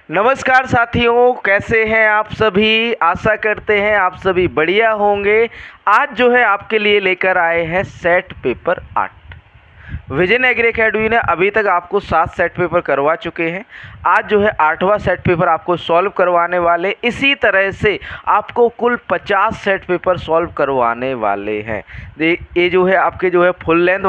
नमस्कार साथियों, कैसे हैं आप सभी। आशा करते हैं आप सभी बढ़िया होंगे। आज जो है आपके लिए लेकर आए हैं set paper 8। Vision Agri Academy ने अभी तक आपको 7 सेट पेपर करवा चुके हैं। आज जो है 8वां सेट पेपर आपको सॉल्व करवाने वाले। इसी तरह से आपको कुल 50 सेट पेपर सॉल्व करवाने वाले हैं। ये जो है आपके जो है फुल लेंथ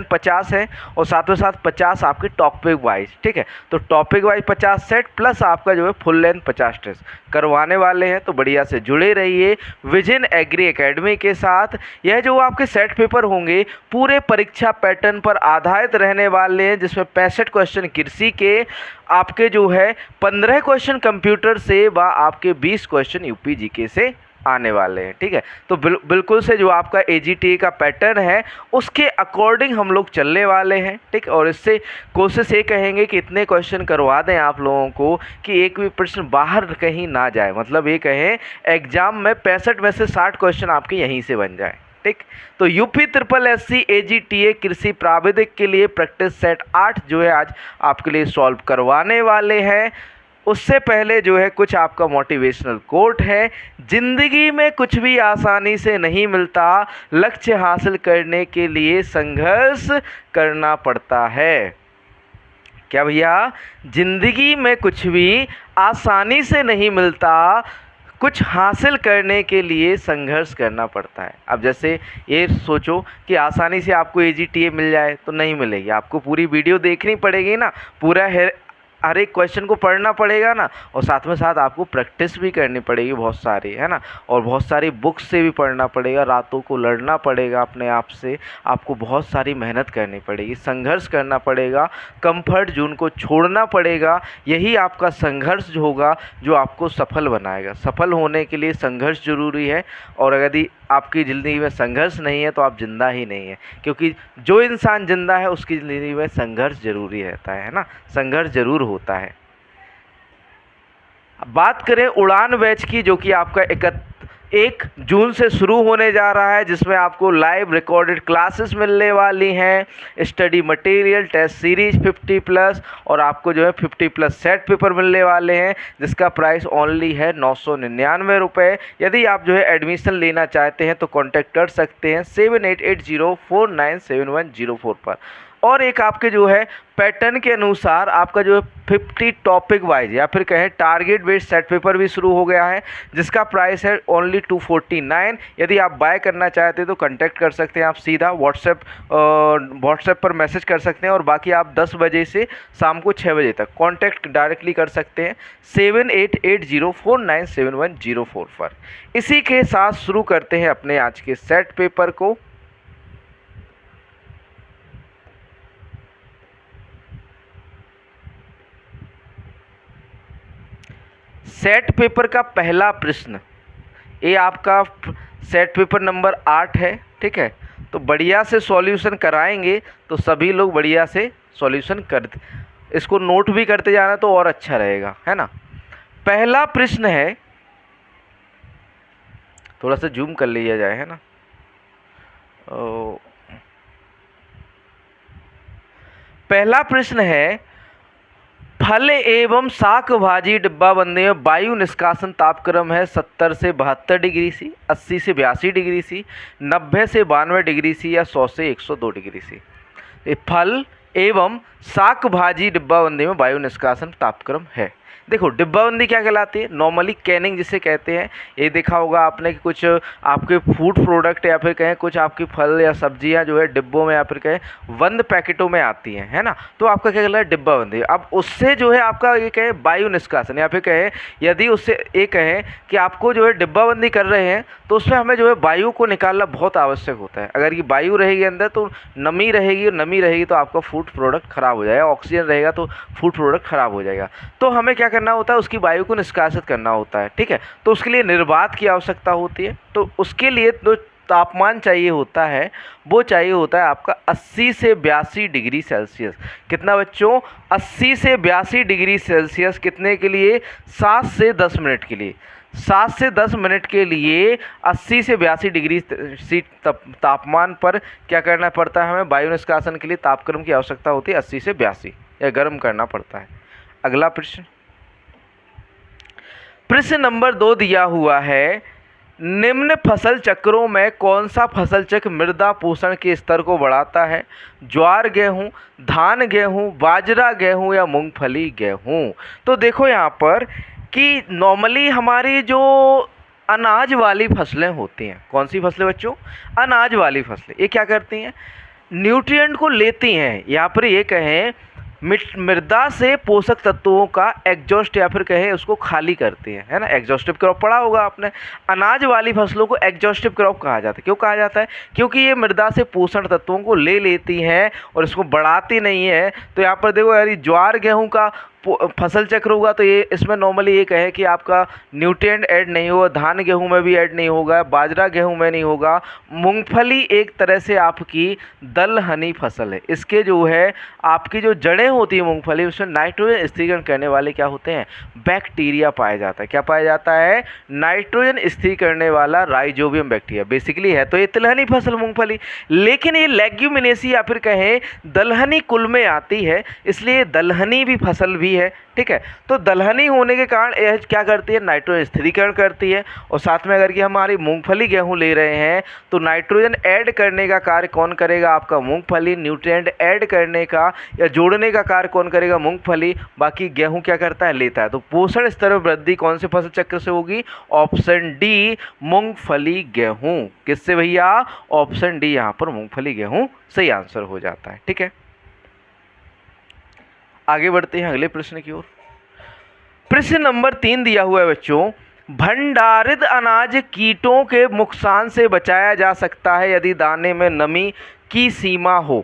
50 है और साथ में साथ 50 आपके टॉपिक वाइज। ठीक है, तो टॉपिक वाइज 50 सेट प्लस आपका जो है फुल लेंथ 50 टेस्ट करवाने वाले हैं। तो बढ़िया से जुड़े रहिए विजन एग्री अकेडमी के साथ। यह जो आपके सेट पेपर होंगे पूरे परीक्षा पैटर्न पर आधारित रहने वाले हैं, जिसमें 65 क्वेश्चन कृषि के, आपके जो है 15 क्वेश्चन कंप्यूटर से व आपके 20 क्वेश्चन यूपी जीके से आने वाले हैं। ठीक है, तो बिल्कुल से जो आपका एजीटीए का पैटर्न है उसके अकॉर्डिंग हम लोग चलने वाले हैं। ठीक, और इससे कोशिश ये कहेंगे कि इतने क्वेश्चन करवा दें आप लोगों को कि एक भी प्रश्न बाहर कहीं ना जाए। मतलब ये कहें एग्जाम में 65 में से 60 क्वेश्चन आपके यहीं से बन जाए। ठीक, तो यूपी ट्रिपल एससी एजीटीए कृषि प्राविधिक के लिए प्रैक्टिस सेट 8 जो है आज आपके लिए सॉल्व करवाने वाले हैं। उससे पहले जो है कुछ आपका मोटिवेशनल कोट है। जिंदगी में कुछ भी आसानी से नहीं मिलता, लक्ष्य हासिल करने के लिए संघर्ष करना पड़ता है। क्या भैया, जिंदगी में कुछ भी आसानी से नहीं मिलता, कुछ हासिल करने के लिए संघर्ष करना पड़ता है। अब जैसे ये सोचो कि आसानी से आपको एजीटीए मिल जाए तो नहीं मिलेगी, आपको पूरी वीडियो देखनी पड़ेगी ना, पूरा हर एक क्वेश्चन को पढ़ना पड़ेगा ना, और साथ में साथ आपको प्रैक्टिस भी करनी पड़ेगी बहुत सारी, है ना, और बहुत सारी बुक्स से भी पढ़ना पड़ेगा, रातों को लड़ना पड़ेगा अपने आप से, आपको बहुत सारी मेहनत करनी पड़ेगी, संघर्ष करना पड़ेगा, कंफर्ट जोन को छोड़ना पड़ेगा। यही आपका संघर्ष जो होगा जो आपको सफल बनाएगा। सफल होने के लिए संघर्ष जरूरी है, और यदि आपकी ज़िंदगी में संघर्ष नहीं है तो आप जिंदा ही नहीं है, क्योंकि जो इंसान जिंदा है उसकी ज़िंदगी में संघर्ष जरूरी रहता है ना, संघर्ष जरूर होता है। बात करें उड़ान बैच की, जो कि आपका 1 जून से शुरू होने जा रहा है, जिसमें आपको लाइव रिकॉर्डेड क्लासेस मिलने वाली हैं, स्टडी मटेरियल, टेस्ट सीरीज 50+ और आपको जो है 50+ सेट पेपर मिलने वाले हैं, जिसका प्राइस ओनली है 999 रुपये। यदि आप जो है एडमिशन लेना चाहते हैं तो कॉन्टैक्ट कर सकते हैं 7880497104 पर। और एक आपके जो है पैटर्न के अनुसार आपका जो है 50 टॉपिक वाइज या फिर कहें टारगेट बेस्ड सेट पेपर भी शुरू हो गया है, जिसका प्राइस है ओनली 249। यदि आप बाय करना चाहते हैं तो कांटेक्ट कर सकते हैं, आप सीधा व्हाट्सएप पर मैसेज कर सकते हैं, और बाकी आप 10 बजे से शाम को 6 बजे तक कांटेक्ट डायरेक्टली कर सकते हैं 7880497104 पर। इसी के साथ शुरू करते हैं अपने आज के सेट पेपर को। सेट पेपर का पहला प्रश्न, ये आपका सेट पेपर नंबर 8 है। ठीक है, तो बढ़िया से सॉल्यूशन कराएंगे तो सभी लोग बढ़िया से सॉल्यूशन कर, इसको नोट भी करते जाना तो और अच्छा रहेगा, है ना। पहला प्रश्न है, थोड़ा सा जूम कर लिया जाए, है ना। पहला प्रश्न है, फल एवं शाक भाजी डिब्बाबंदी में वायु निष्कासन तापक्रम है 70 से 72 डिग्री सी, 80 से 82 डिग्री सी, 90 से 92 डिग्री सी या 100 से 102 डिग्री सी। ये फल एवं शाक भाजी डिब्बाबंदी में वायु निष्कासन तापक्रम है। देखो डिब्बाबंदी क्या कहलाती है, नॉर्मली कैनिंग जिसे कहते हैं। ये देखा होगा आपने कि कुछ आपके फूड प्रोडक्ट या फिर कहें कुछ आपकी फल या सब्जियां जो है डिब्बों में या फिर कहें बंद पैकेटों में आती हैं, है ना, तो आपका क्या कहलाता है, डिब्बाबंदी। अब उससे जो है आपका ये कहें वायु निष्कासन, या फिर कहें यदि उससे ये कहें कि आपको जो है डिब्बाबंदी कर रहे हैं तो उसमें हमें जो है वायु को निकालना बहुत आवश्यक होता है। अगर ये वायु रहेगी अंदर तो नमी रहेगी, और नमी रहेगी तो आपका फूड प्रोडक्ट खराब हो जाएगा, ऑक्सीजन रहेगा तो फूड प्रोडक्ट खराब हो जाएगा। तो हमें क्या करना होता है, उसकी वायु को निष्कासित करना होता है। ठीक है, तो उसके लिए निर्वात की आवश्यकता होती है। तो उसके लिए जो तापमान चाहिए होता है वो चाहिए होता है आपका 80 से 82 डिग्री सेल्सियस। कितना बच्चों, 80 से 82 डिग्री सेल्सियस। कितने के लिए, 7 से 10 मिनट के लिए। 7 से 10 मिनट के लिए 80 से 82 डिग्री तापमान पर क्या करना पड़ता है, हमें वायु निष्कासन के लिए तापक्रम की आवश्यकता होती है 80 से 82, या गर्म करना पड़ता है। अगला प्रश्न, प्रश्न नंबर 2 दिया हुआ है, निम्न फसल चक्रों में कौन सा फसल चक्र मृदा पोषण के स्तर को बढ़ाता है? ज्वार गेहूं, धान गेहूं, बाजरा गेहूं या मूंगफली गेहूं? तो देखो यहाँ पर कि नॉर्मली हमारी जो अनाज वाली फसलें होती हैं, कौन सी फसलें बच्चों? अनाज वाली फसलें, ये क्या करती हैं? न्यूट्रिएंट को लेती हैं, यहाँ पर ये कहें मृदा से पोषक तत्वों का एग्जॉस्ट या फिर कहें उसको खाली करती है ना। एग्जॉस्टिव क्रॉप पढ़ा होगा आपने। अनाज वाली फसलों को एग्जॉस्टिव क्रॉप कहा जाता है। क्यों कहा जाता है? क्योंकि ये मृदा से पोषण तत्वों को ले लेती हैं और इसको बढ़ाती नहीं है। तो यहाँ पर देखो यार, ज्वार गेहूं का फसल चक्र होगा तो ये इसमें नॉर्मली ये कहे कि आपका न्यूट्रिएंट ऐड नहीं होगा, धान गेहूं में भी ऐड नहीं होगा, बाजरा गेहूं में नहीं होगा। मूंगफली एक तरह से आपकी दलहनी फसल है। इसके जो है आपकी जो जड़ें होती है मूंगफली, उसमें नाइट्रोजन स्थिरीकरण करने वाले क्या होते हैं? बैक्टीरिया पाया जाता है। क्या पाया जाता है? नाइट्रोजन स्थिर करने वाला राइजोबियम बैक्टीरिया बेसिकली है। तो ये तिलहनी फसल मूंगफली, लेकिन ये लेग्यूमिनेसी या फिर कहें दलहनी कुल में आती है, इसलिए दलहनी भी फसल भी है। ठीक है, तो दलहनी होने के कारण यह क्या करती है? नाइट्रोजन स्थिरीकरण करती है। और साथ में अगर कि हमारी मूंगफली गेहूं ले रहे हैं तो नाइट्रोजन ऐड करने का कार्य कौन करेगा? आपका मूंगफली। न्यूट्रिएंट ऐड करने का या जोड़ने का कार्य कौन करेगा? मूंगफली। बाकी गेहूं क्या करता है? लेता है। तो पोषण स्तर में वृद्धि कौन से फसल चक्र से होगी? ऑप्शन डी, मूंगफली गेहूं। किससे भैया? ऑप्शन डी, यहाँ पर मूंगफली गेहूं सही आंसर हो जाता है। ठीक है, आगे बढ़ते हैं अगले प्रश्न की ओर। प्रश्न नंबर 3 दिया हुआ है बच्चों, भंडारित अनाज कीटों के नुकसान से बचाया जा सकता है यदि दाने में नमी की सीमा हो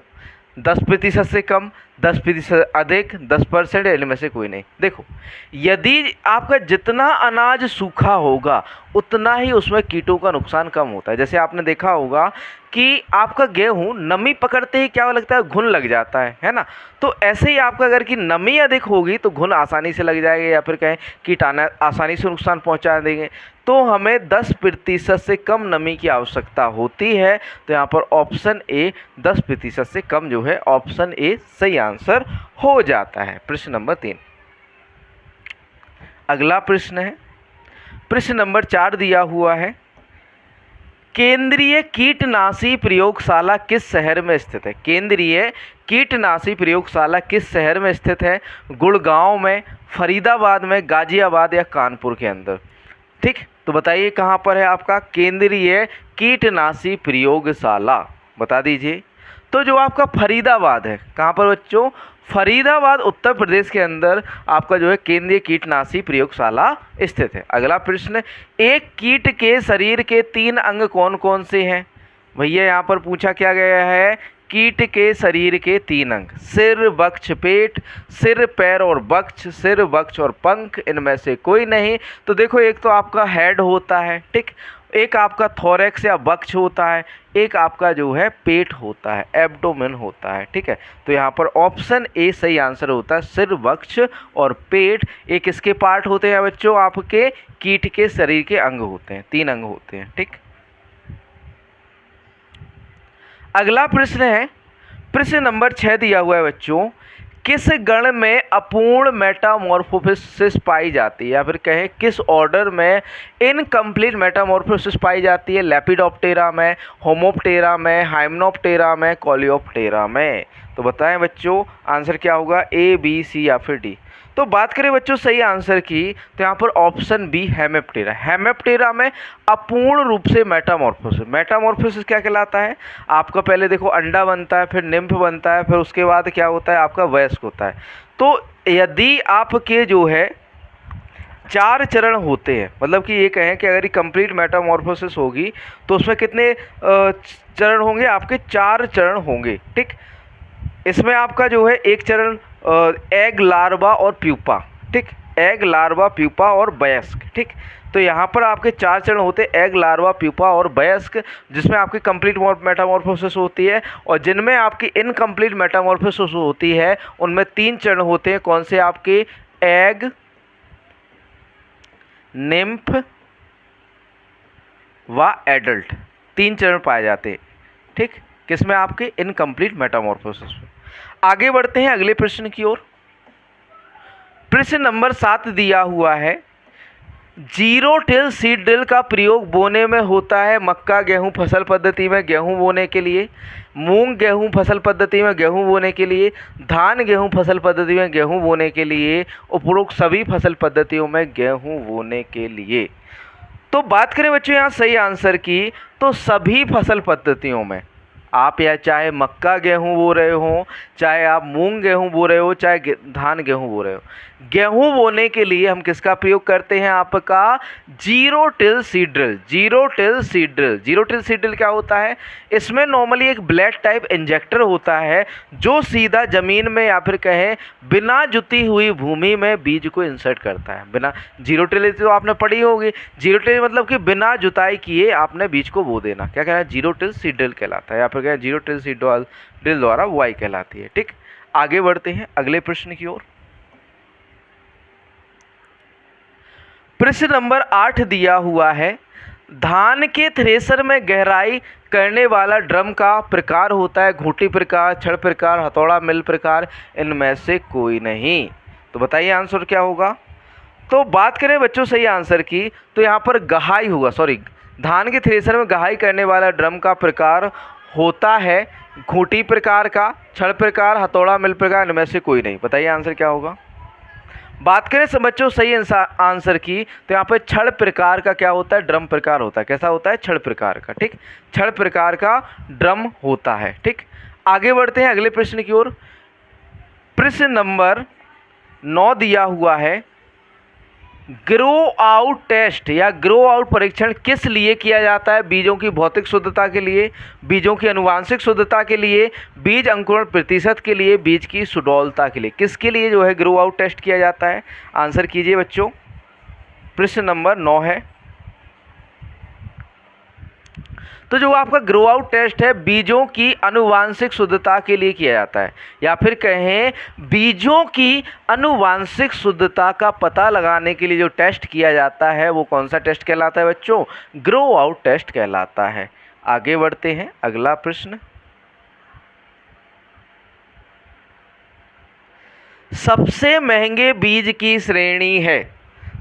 10% से कम, 10% अधिक, 10%, इनमें से कोई नहीं। देखो, यदि आपका जितना अनाज सूखा होगा उतना ही उसमें कीटों का नुकसान कम होता है। जैसे आपने देखा होगा कि आपका गेहूं नमी पकड़ते ही क्या लगता है? घुन लग जाता है ना। तो ऐसे ही आपका अगर कि नमी अधिक होगी तो घुन आसानी से लग जाएगा या फिर कहें कीटाणु आसानी से नुकसान पहुंचा देंगे। तो हमें 10% से कम नमी की आवश्यकता होती है। तो यहाँ पर ऑप्शन ए 10% से कम जो है ऑप्शन ए सही आंसर हो जाता है। प्रश्न नंबर 3। अगला प्रश्न है प्रश्न नंबर 4 दिया हुआ है, केंद्रीय कीटनाशी प्रयोगशाला किस शहर में स्थित है? केंद्रीय कीटनाशी प्रयोगशाला किस शहर में स्थित है? गुड़गांव में, फरीदाबाद में, गाजियाबाद या कानपुर के अंदर? ठीक, तो बताइए कहाँ पर है आपका केंद्रीय कीटनाशी प्रयोगशाला? बता दीजिए। तो जो आपका फरीदाबाद है, कहाँ पर बच्चों? फरीदाबाद उत्तर प्रदेश के अंदर आपका जो है केंद्रीय कीटनाशी प्रयोगशाला स्थित है। अगला प्रश्न, एक कीट के शरीर के 3 अंग कौन कौन से हैं? भैया यहाँ पर पूछा क्या गया है? कीट के शरीर के 3 अंग, सिर, वक्ष, पेट। सिर, पैर और वक्ष, सिर, वक्ष और पंख, इनमें से कोई नहीं। तो देखो, एक तो आपका हेड होता है, ठीक, एक आपका थोरैक्स या वक्ष होता है, एक आपका जो है पेट होता है, एब्डोमेन होता है। ठीक है, तो यहाँ पर ऑप्शन ए सही आंसर होता है, सिर, वक्ष और पेट। एक इसके पार्ट होते हैं बच्चों, आपके कीट के शरीर के अंग होते हैं, 3 अंग होते हैं। ठीक, अगला प्रश्न है प्रश्न नंबर 6 दिया हुआ है बच्चों, किस गण में अपूर्ण मेटामॉर्फोसिस पाई जाती है? या फिर कहें किस ऑर्डर में इनकम्प्लीट मेटामॉर्फोसिस पाई जाती है? लेपिडोप्टेरा में, होमोप्टेरा में, हाइमेनोप्टेरा में, कोलियोप्टेरा में? तो बताएं बच्चों, आंसर क्या होगा? ए, बी, सी या फिर डी? तो बात करें बच्चों सही आंसर की, तो यहाँ पर ऑप्शन बी, हेमेप्टेरा। हेमेप्टेरा में अपूर्ण रूप से मेटामॉर्फोसिस। मेटामॉर्फोसिस क्या कहलाता है? आपका पहले देखो अंडा बनता है, फिर निम्फ बनता है, फिर उसके बाद क्या होता है? आपका वयस्क होता है। तो यदि आपके जो है 4 चरण होते हैं, मतलब कि ये कहें कि अगर ये कंप्लीट मेटामॉर्फोसिस होगी तो उसमें कितने चरण होंगे? आपके 4 चरण होंगे। ठीक, इसमें आपका जो है एक चरण एग, लार्वा और प्यूपा। ठीक, एग, लार्वा, प्यूपा और वयस्क। ठीक, तो यहाँ पर आपके 4 चरण होते हैं, एग, लार्वा, प्यूपा और वयस्क, जिसमें आपकी कंप्लीट मेटामॉर्फोसिस होती है। और जिनमें आपकी इनकम्प्लीट मेटामॉर्फोसिस होती है उनमें 3 चरण होते हैं। कौन से? आपके एग, निम्फ व एडल्ट, 3 चरण पाए जाते हैं। ठीक, किसमें? आपके इनकम्प्लीट मेटामॉर्फोसिस में। आगे बढ़ते हैं अगले प्रश्न की ओर। प्रश्न नंबर 7 दिया हुआ है, जीरो टिल सीड ड्रिल का प्रयोग बोने में होता है मक्का गेहूं फसल पद्धति में गेहूं बोने के लिए, मूंग गेहूं फसल पद्धति में गेहूं बोने के लिए, धान गेहूं फसल पद्धति में गेहूं बोने के लिए, उपरोक्त सभी फसल पद्धतियों में गेहूं बोने के लिए। तो बात करें बच्चों यहाँ सही आंसर की, तो सभी फसल पद्धतियों में आप या चाहे मक्का गेहूं बो रहे हो, चाहे आप मूंग गेहूं बो रहे हो, चाहे धान गेहूं बो रहे हो, गेहूं बोने के लिए हम किसका प्रयोग करते हैं? आपका zero till seed drill. Zero till seed drill, zero till seed drill क्या होता है? इसमें नॉर्मली एक ब्लेड टाइप इंजेक्टर होता है जो सीधा जमीन में या फिर कहें बिना जुती हुई भूमि में बीज को इंसर्ट करता है। बिना, जीरो टिल तो आपने पढ़ी होगी, जीरो टिल मतलब कि बिना जुताई किए आपने बीज को बो देना, क्या कहना है? जीरो टिल सीड ड्रिल कहलाता है, या फिर क्या जीरो टिल सीड ड्रिल द्वारा बुआई कहलाती है। ठीक, आगे बढ़ते हैं अगले प्रश्न की ओर। प्रश्न नंबर 8 दिया हुआ है, धान के थ्रेसर में गहराई करने वाला ड्रम का प्रकार होता है घूंटी प्रकार, छड़ प्रकार, हथौड़ा मिल प्रकार, इनमें से कोई नहीं। तो बताइए आंसर क्या होगा? तो बात करें बच्चों सही आंसर की, तो यहाँ पर गहाई होगा, सॉरी, धान के थ्रेसर में गहाई करने वाला ड्रम का प्रकार होता है घूंटी प्रकार का, छड़ प्रकार, हथौड़ा मिल प्रकार, इनमें से कोई नहीं। बताइए आंसर क्या होगा? बात करें सब बच्चों सही आंसर की, तो यहाँ पर छड़ प्रकार का क्या होता है? ड्रम प्रकार होता है। कैसा होता है? छड़ प्रकार का। ठीक, छड़ प्रकार का ड्रम होता है। ठीक, आगे बढ़ते हैं अगले प्रश्न की ओर। प्रश्न नंबर 9 दिया हुआ है, ग्रो आउट टेस्ट या ग्रो आउट परीक्षण किस लिए किया जाता है? बीजों की भौतिक शुद्धता के लिए, बीजों की अनुवांशिक शुद्धता के लिए, बीज अंकुरण प्रतिशत के लिए, बीज की सुडौलता के लिए, किसके लिए जो है ग्रो आउट टेस्ट किया जाता है? आंसर कीजिए बच्चों। प्रश्न नंबर 9 है, तो जो आपका ग्रो आउट टेस्ट है बीजों की अनुवांशिक शुद्धता के लिए किया जाता है, या फिर कहें बीजों की अनुवांशिक शुद्धता का पता लगाने के लिए जो टेस्ट किया जाता है वो कौन सा टेस्ट कहलाता है बच्चों? ग्रो आउट टेस्ट कहलाता है। आगे बढ़ते हैं अगला प्रश्न। सबसे महंगे बीज की श्रेणी है,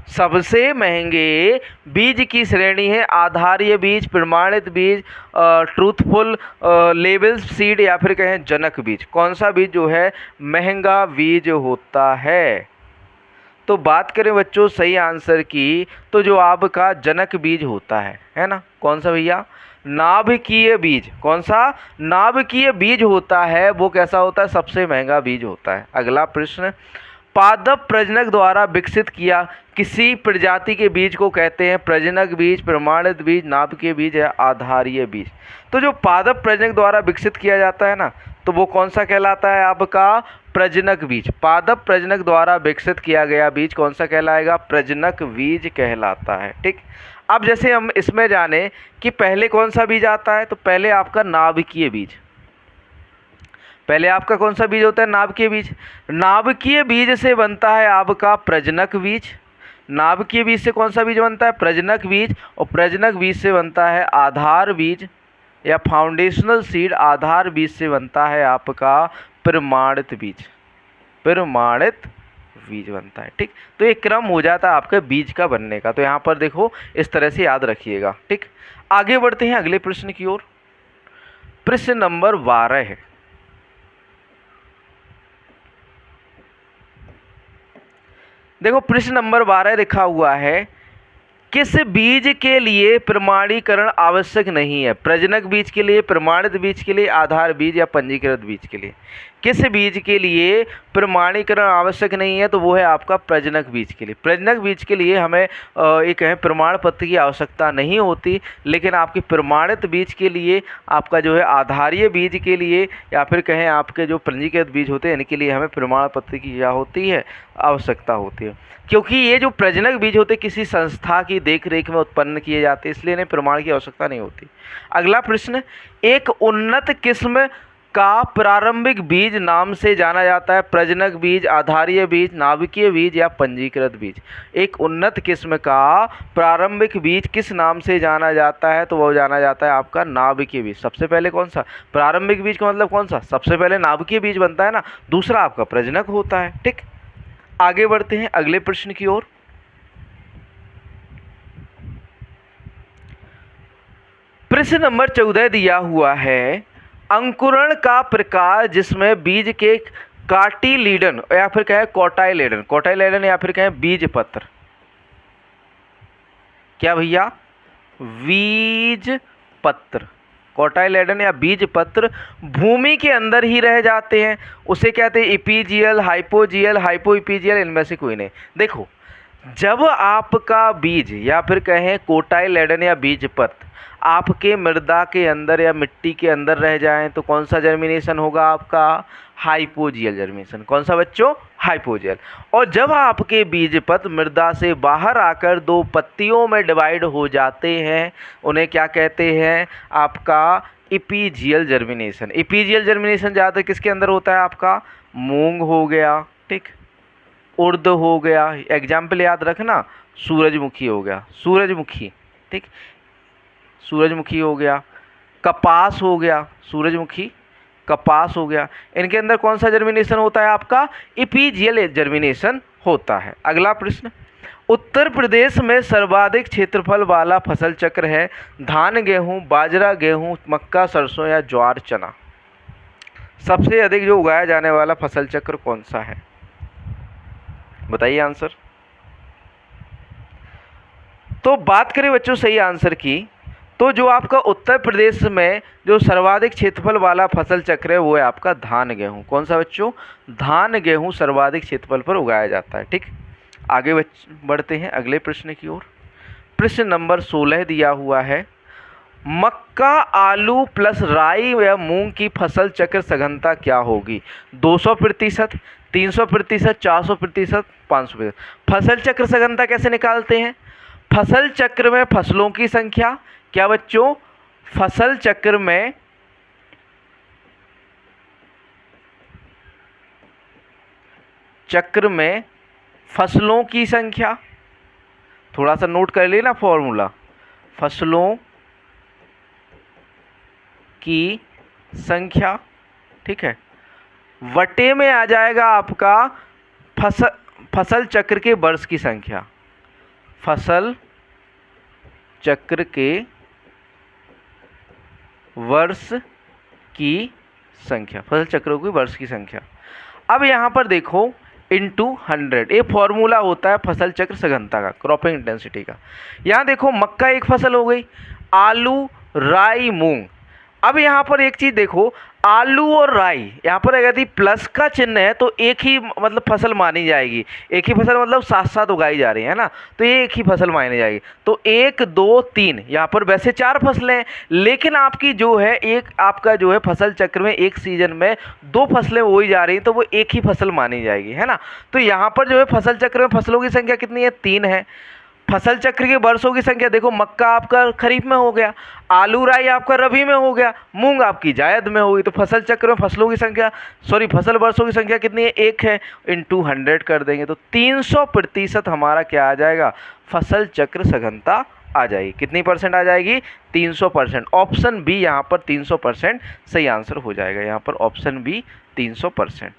सबसे महंगे बीज की श्रेणी है आधारीय बीज, प्रमाणित बीज, ट्रूथफुल लेबल सीड, या फिर कहें जनक बीज। कौन सा बीज जो है महंगा बीज होता है? तो बात करें बच्चों सही आंसर की, तो जो आपका जनक बीज होता है ना, कौन सा भैया? नाभिकीय बीज। कौन सा? नाभिकीय बीज होता है, वो कैसा होता है? सबसे महंगा बीज होता है। अगला प्रश्न, पादप प्रजनक द्वारा विकसित किया किसी प्रजाति के बीज को कहते हैं प्रजनक बीज, प्रमाणित बीज, नाभिकीय बीज या आधारीय बीज। तो जो पादप प्रजनक द्वारा विकसित किया जाता है ना, तो वो कौन सा कहलाता है? आपका प्रजनक बीज। पादप प्रजनक द्वारा विकसित किया गया बीज कौन सा कहलाएगा? प्रजनक बीज कहलाता है। ठीक, अब जैसे हम इसमें जाने कि पहले कौन सा बीज आता है, तो पहले आपका नाभिकीय बीज। पहले आपका कौन सा बीज होता है? नाभिकीय बीज। नाभिकीय बीज से बनता है आपका प्रजनक बीज। नाभिकीय बीज से कौन सा बीज बनता है? प्रजनक बीज। और प्रजनक बीज से बनता है आधार बीज या फाउंडेशनल सीड। आधार बीज से बनता है आपका प्रमाणित बीज। प्रमाणित बीज बनता है। ठीक, तो ये क्रम हो जाता है आपके बीज का बनने का। तो यहाँ पर देखो इस तरह से याद रखिएगा। ठीक, आगे बढ़ते हैं अगले प्रश्न की ओर। प्रश्न नंबर 12 है, देखो प्रश्न नंबर 12 लिखा हुआ है, किस बीज के लिए प्रमाणीकरण आवश्यक नहीं है? प्रजनक बीज के लिए, प्रमाणित बीज के लिए, आधार बीज या पंजीकृत बीज के लिए? किस बीज के लिए प्रमाणीकरण आवश्यक नहीं है? तो वो है आपका प्रजनक बीज के लिए। प्रजनक बीज के लिए हमें एक है प्रमाण पत्र की आवश्यकता नहीं होती, लेकिन आपके प्रमाणित बीज के लिए, आपका जो है आधारीय बीज के लिए, या फिर कहें आपके जो पंजीकृत बीज होते हैं इनके लिए हमें प्रमाण पत्र की क्या होती है? आवश्यकता होती है। क्योंकि ये जो प्रजनक बीज होते किसी संस्था की देखरेख में उत्पन्न किए जाते हैं, इसलिए इन्हें प्रमाण की आवश्यकता नहीं होती। अगला प्रश्न, एक उन्नत किस्म का प्रारंभिक बीज नाम से जाना जाता है प्रजनक बीज, आधारीय बीज, नाभिकीय बीज या पंजीकृत बीज? एक उन्नत किस्म का प्रारंभिक बीज किस नाम से जाना जाता है? तो वो जाना जाता है आपका नाभिकीय बीज। सबसे पहले कौन सा? प्रारंभिक बीज का मतलब कौन सा? सबसे पहले नाभिकीय बीज बनता है ना, दूसरा आपका प्रजनक होता है। ठीक, आगे बढ़ते हैं अगले प्रश्न की ओर। प्रश्न नंबर 14 दिया हुआ है, अंकुरण का प्रकार जिसमें बीज के कार्टिलीडन या फिर कहें कोटाइलेडन या फिर कहें बीज पत्र, क्या भैया, बीज पत्र, कोटाइलेडन या बीज पत्र भूमि के अंदर ही रह जाते हैं, उसे कहते हैं इपीजियल, हाइपोजियल, हाइपोइपीजियल, इनमें से कोई नहीं। देखो, जब आपका बीज या फिर कहें कोटाइलेडन या बीज पत्र आपके मृदा के अंदर या मिट्टी के अंदर रह जाएं तो कौन सा जर्मिनेशन होगा आपका, हाइपोजियल जर्मिनेशन। कौन सा बच्चों, हाइपोजियल। और जब आपके बीज पत्र मृदा से बाहर आकर दो पत्तियों में डिवाइड हो जाते हैं उन्हें क्या कहते हैं, आपका इपीजियल जर्मिनेशन। इपीजियल जर्मिनेशन ज़्यादातर किसके अंदर होता है, आपका मूंग हो गया, ठीक, उर्द हो गया, एग्जाम्पल याद रखना, सूरजमुखी हो गया, सूरजमुखी, ठीक, सूरजमुखी हो गया, कपास हो गया, सूरजमुखी कपास हो गया, इनके अंदर कौन सा जर्मिनेशन होता है, आपका इपीजियल जर्मिनेशन होता है। अगला प्रश्न, उत्तर प्रदेश में सर्वाधिक क्षेत्रफल वाला फसल चक्र है, धान, गेहूं, बाजरा, गेहूं, मक्का, सरसों या ज्वार, चना। सबसे अधिक जो उगाया जाने वाला फसल चक्र कौन सा है, बताइए आंसर। तो बात करें बच्चों सही आंसर की, तो जो आपका उत्तर प्रदेश में जो सर्वाधिक क्षेत्रफल वाला फसल चक्र है वो है आपका धान गेहूं। कौन सा बच्चों, धान गेहूं सर्वाधिक क्षेत्रफल पर उगाया जाता है, ठीक। आगे बढ़ते हैं अगले प्रश्न की ओर। प्रश्न नंबर 16 दिया हुआ है, मक्का, आलू प्लस राई या मूंग की फसल चक्र सघनता क्या होगी, 200%, 300%, 400%, 500%। फसल चक्र सघनता कैसे निकालते हैं, फसल चक्र में फसलों की संख्या, क्या बच्चों, फसल चक्र में फसलों की संख्या, थोड़ा सा नोट कर लेना फॉर्मूला, फसलों की संख्या, ठीक है, वटे में आ जाएगा आपका फसल चक्र के वर्ष की संख्या, फसल चक्र के वर्ष की संख्या, फसल चक्रों की वर्ष की संख्या। अब यहाँ पर देखो इंटू 100, ये फॉर्मूला होता है फसल चक्र सघनता का, क्रॉपिंग इंटेंसिटी का। यहाँ देखो मक्का एक फसल हो गई, आलू, राई, मूंग। अब यहाँ पर एक चीज़ देखो, आलू और राई, यहाँ पर यदि प्लस का चिन्ह है तो एक ही मतलब फसल मानी जाएगी, एक ही फसल मतलब साथ साथ उगाई जा रही है ना, तो ये एक ही फसल मानी जाएगी। तो 1, 2, 3, यहाँ पर वैसे 4 फसलें हैं, लेकिन आपकी जो है एक आपका जो है फसल चक्र में एक सीजन में 2 फसलें बोई जा रही हैं तो वो एक ही फसल मानी जाएगी, है ना। तो यहाँ पर जो है फसल चक्र में फसलों की संख्या कितनी है, 3 है। फसल चक्र के वर्षों की संख्या देखो, मक्का आपका खरीफ में हो गया, आलू राई आपका रबी में हो गया, मूंग आपकी जायद में होगी। तो फसल चक्र में फसलों की संख्या फसल वर्षों की संख्या कितनी है, 1 है, इंटू 100 कर देंगे तो 300% हमारा क्या आ जाएगा, फसल चक्र सघनता आ जाएगी। कितनी परसेंट आ जाएगी, 300%। ऑप्शन बी यहाँ पर 300% सही आंसर हो जाएगा। यहाँ पर ऑप्शन बी 300%,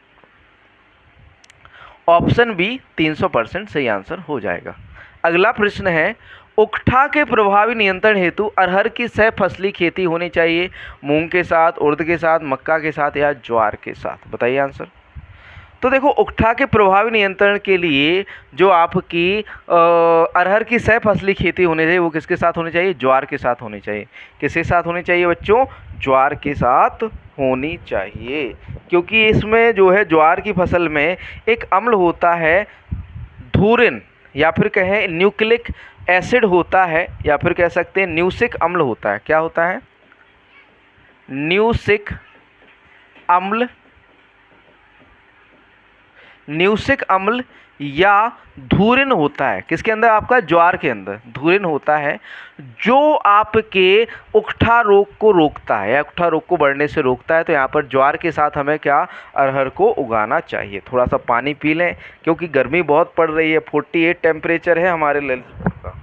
ऑप्शन बी 300% सही आंसर हो जाएगा। अगला प्रश्न है, उकठा के प्रभावी नियंत्रण हेतु अरहर की सह फसली खेती होनी चाहिए, मूंग के साथ, उर्द के साथ, मक्का के साथ या ज्वार के साथ, बताइए आंसर। तो देखो, उकठा के प्रभावी नियंत्रण के लिए जो आपकी अरहर की सह फसली खेती होनी चाहिए वो किसके साथ होनी चाहिए, ज्वार के साथ होनी चाहिए। किसके साथ होनी चाहिए बच्चों, ज्वार के साथ होनी चाहिए, क्योंकि इसमें जो है ज्वार की फसल में एक अम्ल होता है धूरिन, या फिर कहें न्यूक्लिक एसिड होता है, या फिर कह सकते हैं न्यूसिक अम्ल होता है। क्या होता है, न्यूसिक अम्ल, न्यूसिक अम्ल या धूरिन होता है। किसके अंदर, आपका ज्वार के अंदर धूरिन होता है, जो आपके उकठा रोग को रोकता है या उकठा रोग को बढ़ने से रोकता है। तो यहाँ पर ज्वार के साथ हमें क्या, अरहर को उगाना चाहिए। थोड़ा सा पानी पी लें क्योंकि गर्मी बहुत पड़ रही है, 48 टेम्परेचर है हमारे ललितपुर का।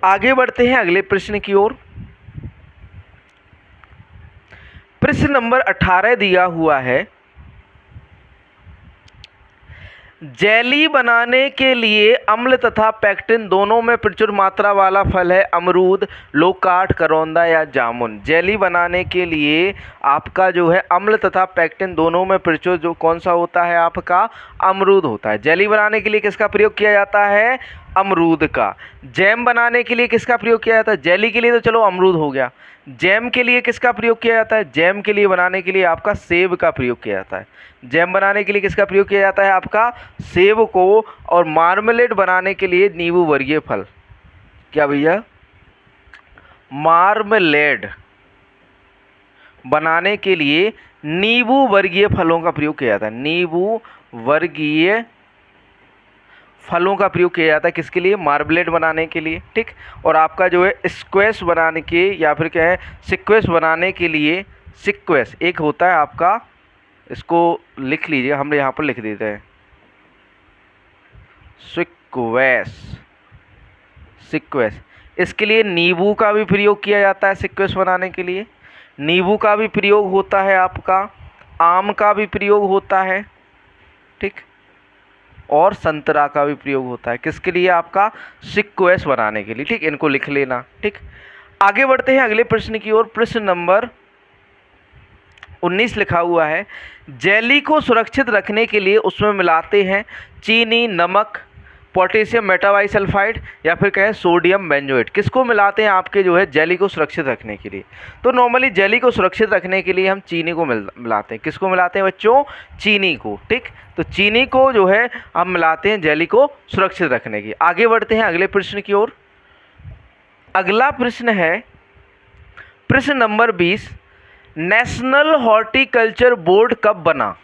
आगे बढ़ते हैं अगले प्रश्न की ओर। प्रश्न प्रश्न नंबर 18 दिया हुआ है, जेली बनाने के लिए अम्ल तथा पेक्टिन दोनों में प्रचुर मात्रा वाला फल है अमरूद, लोकार्ट, करौंदा या जामुन। जेली बनाने के लिए आपका जो है अम्ल तथा पेक्टिन दोनों में प्रचुर जो कौन सा होता है, आपका अमरूद होता है। जेली बनाने के लिए किसका प्रयोग किया जाता है, अमरूद का। जैम बनाने के लिए किसका प्रयोग किया जाता है, जेली के लिए तो चलो अमरूद हो गया, जैम के लिए किसका प्रयोग किया जाता है, जैम के लिए बनाने के लिए आपका सेब का प्रयोग किया जाता है। जैम बनाने के लिए किसका प्रयोग किया जाता है, आपका सेब को। और मार्मलेड बनाने के लिए नींबू वर्गीय फल, क्या भैया, मार्मलेड बनाने के लिए नींबू वर्गीय फलों का प्रयोग किया जाता है। नींबू वर्गीय फलों का प्रयोग किया जाता है किसके लिए, मार्मलेड बनाने के लिए, ठीक। और आपका जो है स्क्वैश बनाने के या फिर क्या है सिक्वेश बनाने के लिए, सिक्वेश एक होता है आपका, इसको लिख लीजिए, हम यहाँ पर लिख देते हैं सिक्वेश। सिक्वेश इसके लिए नींबू का भी प्रयोग किया जाता है, सिक्वेश बनाने के लिए नींबू का भी प्रयोग होता है, आपका आम का भी प्रयोग होता है, ठीक, और संतरा का भी प्रयोग होता है किसके लिए, आपका सिक्वेश बनाने के लिए, ठीक। इनको लिख लेना, ठीक। आगे बढ़ते हैं अगले प्रश्न की ओर। प्रश्न नंबर 19 लिखा हुआ है, जेली को सुरक्षित रखने के लिए उसमें मिलाते हैं चीनी, नमक, पोटेशियम मेटाबाइसल्फाइड या फिर कहें सोडियम बेंजोएट। किसको मिलाते हैं आपके जो है जेली को सुरक्षित रखने के लिए, तो नॉर्मली जेली को सुरक्षित रखने के लिए हम चीनी को मिलाते हैं। किसको मिलाते हैं बच्चों, चीनी को, ठीक। तो चीनी को जो है हम मिलाते हैं जेली को सुरक्षित रखने की। आगे बढ़ते हैं अगले प्रश्न की ओर। अगला प्रश्न है प्रश्न नंबर 20, नेशनल हॉर्टिकल्चर बोर्ड कब बना।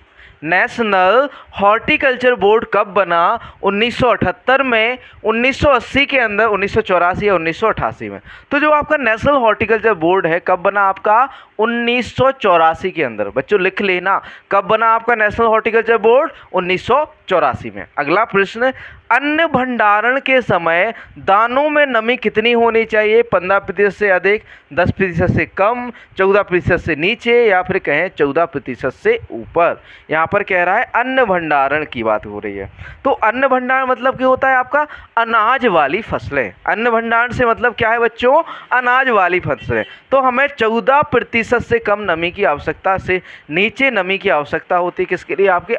नेशनल हॉर्टिकल्चर बोर्ड कब बना, 1978 में, 1980 के अंदर, 1984 या 1988 में। तो जो आपका नेशनल हॉर्टिकल्चर बोर्ड है कब बना, आपका 1984 के अंदर। बच्चों लिख लेना, कब बना आपका नेशनल हॉर्टिकल्चर बोर्ड, 1984 में। अगला प्रश्न, अन्न भंडारण के समय दानों में नमी कितनी होनी चाहिए, 15% से अधिक, 10% से कम, 14% से नीचे या फिर कहें 14% से ऊपर। यहाँ पर कह रहा है अन्न भंडारण की बात हो रही है। तो अन्न भंडारण मतलब क्या होता है, आपका अनाज वाली फसलें। अन्न भंडारण से मतलब क्या है बच्चों, अनाज वाली फसलें। तो हमें 14% से कम नमी की आवश्यकता, से नीचे नमी की आवश्यकता होती है किसके लिए, आपके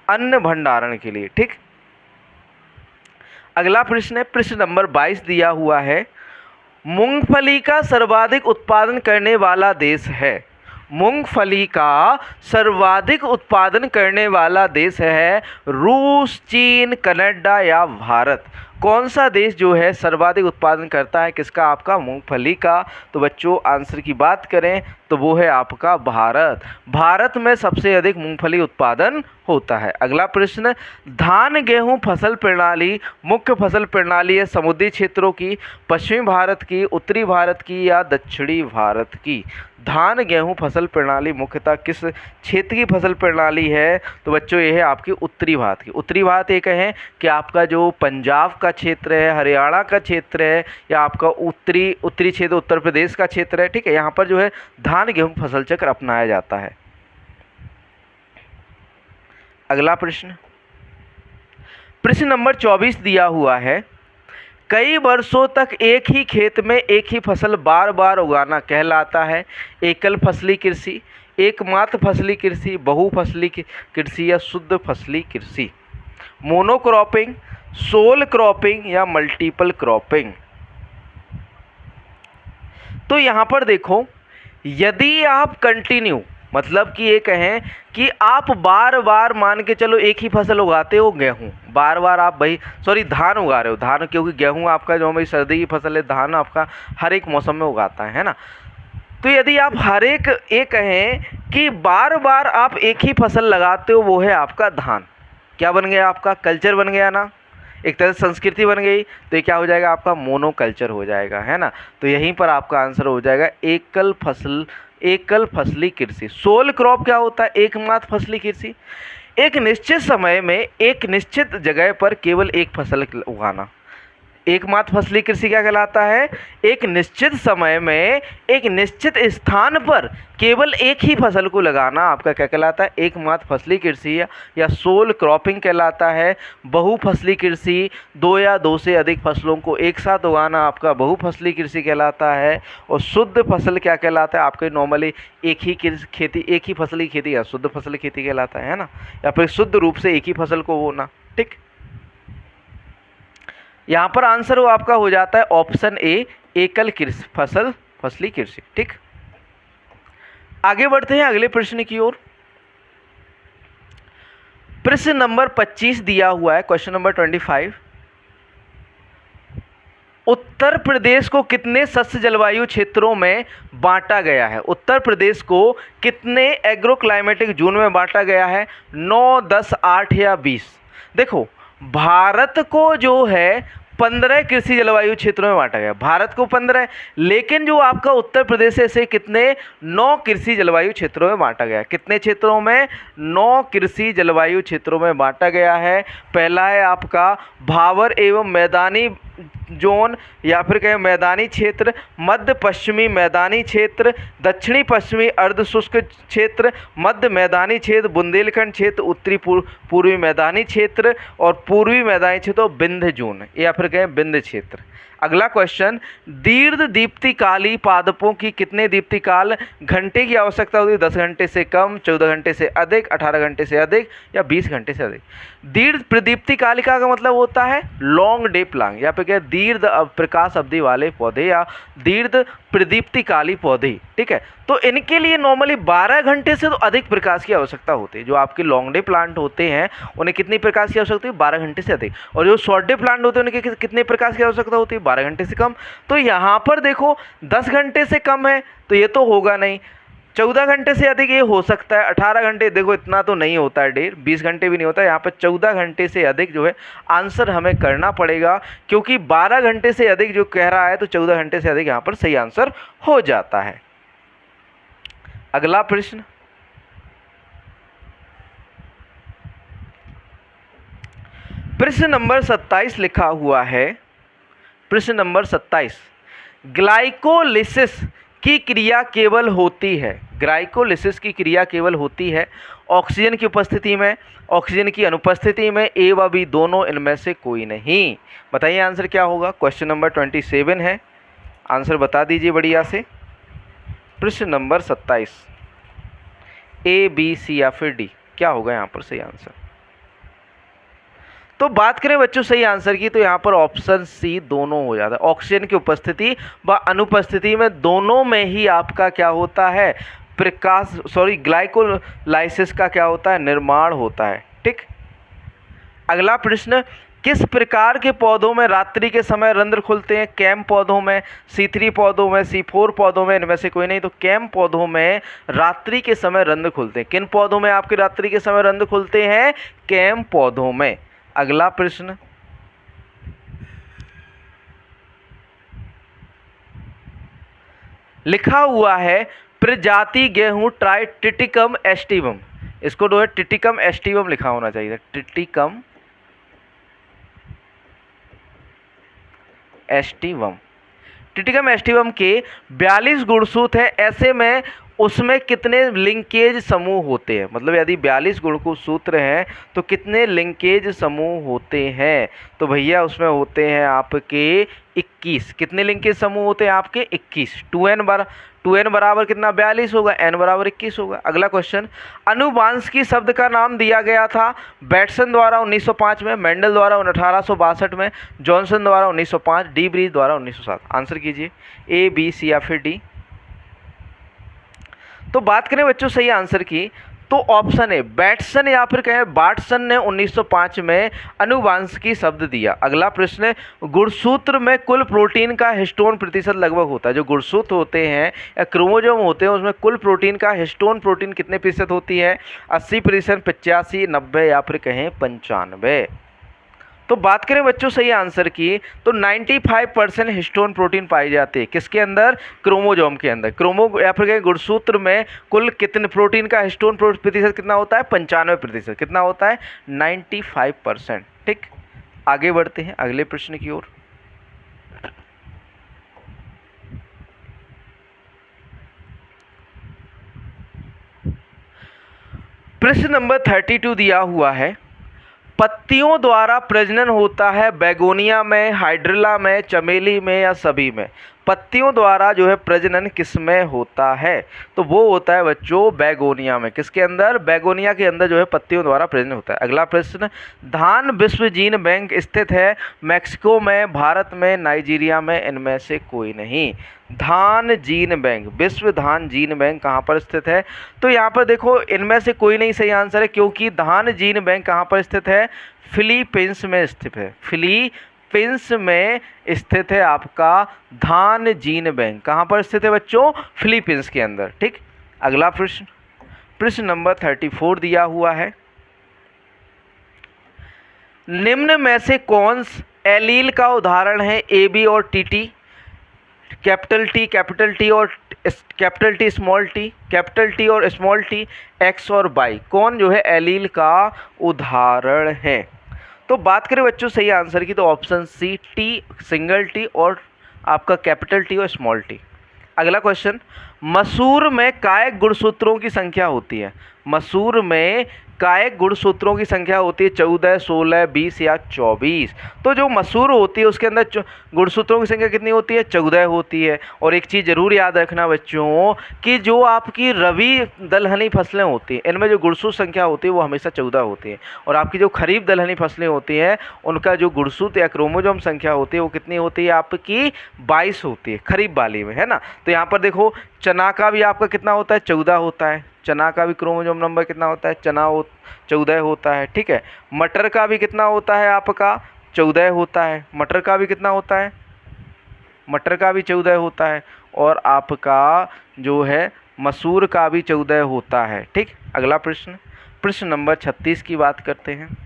अन्न भंडारण के लिए, ठीक। अगला प्रश्न है प्रश्न नंबर 22 दिया हुआ है, मूंगफली का सर्वाधिक उत्पादन करने वाला देश है। मूंगफली का सर्वाधिक उत्पादन करने वाला देश है रूस, चीन, कनाडा या भारत। कौन सा देश जो है सर्वाधिक उत्पादन करता है किसका, आपका मूंगफली का। तो बच्चों आंसर की बात करें तो वो है आपका भारत। भारत में सबसे अधिक मूंगफली उत्पादन होता है। अगला प्रश्न, धान गेहूं फसल प्रणाली मुख्य फसल प्रणाली है समुद्री क्षेत्रों की, पश्चिमी भारत की, उत्तरी भारत की या दक्षिणी भारत की। धान गेहूं फसल प्रणाली मुख्यतः किस क्षेत्र की फसल प्रणाली है, तो बच्चों ये है आपकी उत्तरी भारत की। उत्तरी भारत ये कहें कि आपका जो पंजाब का क्षेत्र है, हरियाणा का क्षेत्र है, या आपका उत्तरी क्षेत्र उत्तर प्रदेश का क्षेत्र है, ठीक है। यहाँ पर जो है धान गेहूं फसल चक्र अपनाया जाता है। अगला प्रश्न, प्रश्न नंबर 24 दिया हुआ है, कई वर्षों तक एक ही खेत में एक ही फसल बार बार उगाना कहलाता है एकल फसली कृषि, एकमात्र फसली कृषि, बहुफसली कृषि या शुद्ध फसली कृषि। मोनोक्रॉपिंग, सोल क्रॉपिंग या मल्टीपल क्रॉपिंग। तो यहाँ पर देखो, यदि आप कंटिन्यू मतलब कि ये कहें कि आप बार बार मान के चलो एक ही फसल उगाते हो, गेहूँ बार बार आप धान उगा रहे हो, धान, क्योंकि गेहूँ आपका जो हमारी सर्दी की फसल है, धान आपका हर एक मौसम में उगाता है ना। तो यदि आप हर एक ये कहें कि बार बार आप एक ही फसल लगाते हो, वो है आपका धान। क्या बन गया, आपका कल्चर बन गया ना, एक तरह से संस्कृति बन गई। तो ये क्या हो जाएगा, आपका मोनोकल्चर हो जाएगा, है ना। तो यहीं पर आपका आंसर हो जाएगा एकल फसली कृषि। सोल क्रॉप क्या होता है, एकमात्र फसली कृषि, एक निश्चित समय में एक निश्चित जगह पर केवल एक फसल उगाना। एकमात्र फसली कृषि क्या कहलाता है? एक निश्चित समय में एक निश्चित स्थान पर केवल एक ही फसल को लगाना आपका क्या कहलाता है? एकमात्र फसली कृषि या सोल क्रॉपिंग कहलाता है। बहुफसली कृषि, दो या दो से अधिक फसलों को एक साथ उगाना आपका बहुफसली कृषि कहलाता है। और शुद्ध फसल क्या कहलाता है? आपके नॉर्मली एक ही खेती, एक ही फसल की खेती या शुद्ध फसल खेती कहलाता है ना, या फिर शुद्ध रूप से एक ही फसल को बोना। ठीक, यहाँ पर आंसर वो आपका हो जाता है ऑप्शन ए, एकल फसली कृषि। ठीक, आगे बढ़ते हैं अगले प्रश्न की ओर। प्रश्न नंबर 25 दिया हुआ है, क्वेश्चन नंबर 25। उत्तर प्रदेश को कितने सस्य जलवायु क्षेत्रों में बांटा गया है? उत्तर प्रदेश को कितने एग्रो क्लाइमेटिक जोन में बांटा गया है? 9, 10, 8 या 20? देखो, भारत को जो है 15 कृषि जलवायु क्षेत्रों में बांटा गया, भारत को 15, लेकिन जो आपका उत्तर प्रदेश है इसे कितने 9 कृषि जलवायु क्षेत्रों में बांटा गया। कितने क्षेत्रों में? 9 कृषि जलवायु क्षेत्रों में बांटा गया है। पहला है आपका भावर एवं मैदानी जोन या फिर कहें मैदानी क्षेत्र, मध्य पश्चिमी मैदानी क्षेत्र, दक्षिणी पश्चिमी अर्ध शुष्क क्षेत्र, मध्य मैदानी क्षेत्र, बुंदेलखंड क्षेत्र, उत्तरी पूर्वी मैदानी क्षेत्र और पूर्वी मैदानी क्षेत्र और विंध्य जोन या फिर कहें विंध्य क्षेत्र। अगला क्वेश्चन, दीर्घ दीप्तिकाली पादपों की कितने दीप्तिकाल घंटे की आवश्यकता होती है? 10 घंटे से कम, 14 घंटे से अधिक, 18 घंटे से अधिक या 20 घंटे से अधिक। दीर्घ प्रदीप्तिकालिका का मतलब होता है लॉन्ग डे प्लांट या फिर क्या दीर्घ प्रकाश अवधि वाले पौधे या दीर्घ प्रदीप्तिकाली पौधे। ठीक है, तो इनके लिए नॉर्मली 12 घंटे से तो अधिक प्रकाश की आवश्यकता होती है। जो आपके लॉन्ग डे प्लांट होते हैं उन्हें कितनी प्रकाश की आवश्यकता होती है? 12 घंटे से अधिक। और जो शॉर्ट डे प्लांट होते हैं उनके कितने प्रकाश की आवश्यकता होती है? 12 घंटे से कम। तो यहाँ पर देखो 10 घंटे से कम है तो ये तो होगा नहीं, 14 घंटे से अधिक ये हो सकता है, 18 घंटे देखो इतना तो नहीं होता है डेढ़, 20 घंटे भी नहीं होता है। यहाँ पर 14 घंटे से अधिक जो है आंसर हमें करना पड़ेगा, क्योंकि 12 घंटे से अधिक जो कह रहा है तो 14 घंटे से अधिक यहाँ पर सही आंसर हो जाता है। अगला प्रश्न, प्रश्न नंबर 27 लिखा हुआ है। प्रश्न नंबर 27, ग्लाइकोलिसिस की क्रिया केवल होती है, ग्लाइकोलिसिस की क्रिया केवल होती है ऑक्सीजन की उपस्थिति में, ऑक्सीजन की अनुपस्थिति में, ए व बी दोनों, इनमें से कोई नहीं। बताइए आंसर क्या होगा? क्वेश्चन नंबर 27 है, आंसर बता दीजिए बढ़िया से। प्रश्न नंबर 27, ए, बी, सी या फिर डी, क्या होगा यहाँ पर सही आंसर? तो बात करें बच्चों सही आंसर की तो यहाँ पर ऑप्शन सी दोनों हो जाता है। ऑक्सीजन की उपस्थिति व अनुपस्थिति में दोनों में ही आपका क्या होता है? ग्लाइकोलाइसिस का क्या होता है? निर्माण होता है। ठीक, अगला प्रश्न, किस प्रकार के पौधों में रात्रि के समय रंध्र खुलते हैं? कैम पौधों में, C3 पौधों में, C4 पौधों में, इनमें से कोई नहीं। तो कैम पौधों में रात्रि के समय रंध्र खुलते हैं। किन पौधों में आपके रात्रि के समय रंध्र खुलते हैं? कैम पौधों में। अगला प्रश्न, लिखा हुआ है प्रजाति गेहूं ट्राइटिटिकम एस्टिवम, इसको जो है टिटिकम एस्टिवम लिखा होना चाहिए, टिटिकम एस्टिवम। टिटिकम एस्टिवम के 42 गुणसूत्र है, ऐसे में उसमें कितने लिंकेज समूह होते हैं? मतलब यदि 42 गुणसूत्र हैं तो कितने लिंकेज समूह होते हैं? तो भैया उसमें होते हैं आपके 21। कितने लिंकेज समूह होते हैं आपके? 21। 2n बराबर कितना? 42 होगा, n बराबर 21 होगा। अगला क्वेश्चन, अनुवांशिकी शब्द का नाम दिया गया था बैटसन द्वारा 1905 में, मेंडल द्वारा 1862 में, जॉनसन द्वारा 1905, डी ब्रीज द्वारा 1907। आंसर कीजिए, ए, बी, सी या फिर डी। तो बात करें बच्चों सही आंसर की तो ऑप्शन है बैटसन या फिर कहें बाटसन ने 1905 में अनुवांशिकी शब्द दिया। अगला प्रश्न है, गुणसूत्र में कुल प्रोटीन का हिस्टोन प्रतिशत लगभग होता है। जो गुणसूत्र होते हैं या क्रोमोसोम होते हैं उसमें कुल प्रोटीन का हिस्टोन प्रोटीन कितने प्रतिशत होती है? 80%, 85, 90 या फिर कहें 95। तो बात करें बच्चों सही आंसर की तो 95% हिस्टोन प्रोटीन पाई जाती है। किसके अंदर? क्रोमोसोम के अंदर। या फिर गुणसूत्र में कुल कितने प्रोटीन का हिस्टोन प्रतिशत कितना होता है? 95%। कितना होता है? 95%। ठीक, आगे बढ़ते हैं अगले प्रश्न की ओर। प्रश्न नंबर 32 दिया हुआ है, पत्तियों द्वारा प्रजनन होता है बेगोनिया में, हाइड्रिला में, चमेली में या सभी में। पत्तियों द्वारा जो है प्रजनन किस में होता है? तो वो होता है बच्चों बेगोनिया में। किसके अंदर? बेगोनिया के अंदर जो है पत्तियों द्वारा प्रजनन होता है। अगला प्रश्न, धान विश्व जीन बैंक स्थित है मैक्सिको में, भारत में, नाइजीरिया में, इनमें से कोई नहीं। धान जीन बैंक, विश्व धान जीन बैंक कहाँ पर स्थित है? तो यहाँ पर देखो इनमें से कोई नहीं सही आंसर है, क्योंकि धान जीन बैंक कहाँ पर स्थित है? फिलीपींस में स्थित है। फिलीपींस में स्थित है आपका धान जीन बैंक। कहाँ पर स्थित है बच्चों? फिलीपींस के अंदर। ठीक। अगला प्रश्न, प्रश्न नंबर 34 दिया हुआ है, निम्न में से कौन एलील का उदाहरण है? ए, बी और टी, कैपिटल टी और कैपिटल टी, कैपिटल टी और स्मॉल टी, एक्स और वाई, कौन जो है एलील का उदाहरण है? तो बात करें बच्चों सही आंसर की, तो option C, T, single T और आपका कैपिटल टी और स्मॉल टी। अगला क्वेश्चन, मसूर में कायक गुणसूत्रों की संख्या होती है? मसूर में कायक गुणसूत्रों की संख्या होती है 14, 16, 20 या 24। तो जो मसूर होती है उसके अंदर गुणसूत्रों की संख्या कितनी होती है? 14 होती है। और एक चीज़ जरूर याद रखना बच्चों कि जो आपकी रबी दलहनी फसलें होती हैं इनमें जो गुणसूत्र संख्या होती है वो हमेशा 14 होती है, और आपकी जो खरीफ दलहनी फसलें होती हैं उनका जो गुणसूत्र या क्रोमोसोम संख्या होती है वो कितनी होती है? आपकी 22 होती है खरीफ वाली में, है ना। तो यहाँ पर देखो चना का भी आपका कितना होता है? 14 होता है। चना का भी क्रोमोसोम नंबर कितना होता है? 14 होता है। ठीक है। मटर का भी कितना होता है? आपका 14 होता है। मटर का भी कितना होता है? मटर का भी 14 होता है। और आपका जो है मसूर का भी 14 होता है। ठीक। अगला प्रश्न, प्रश्न नंबर 36 की बात करते हैं।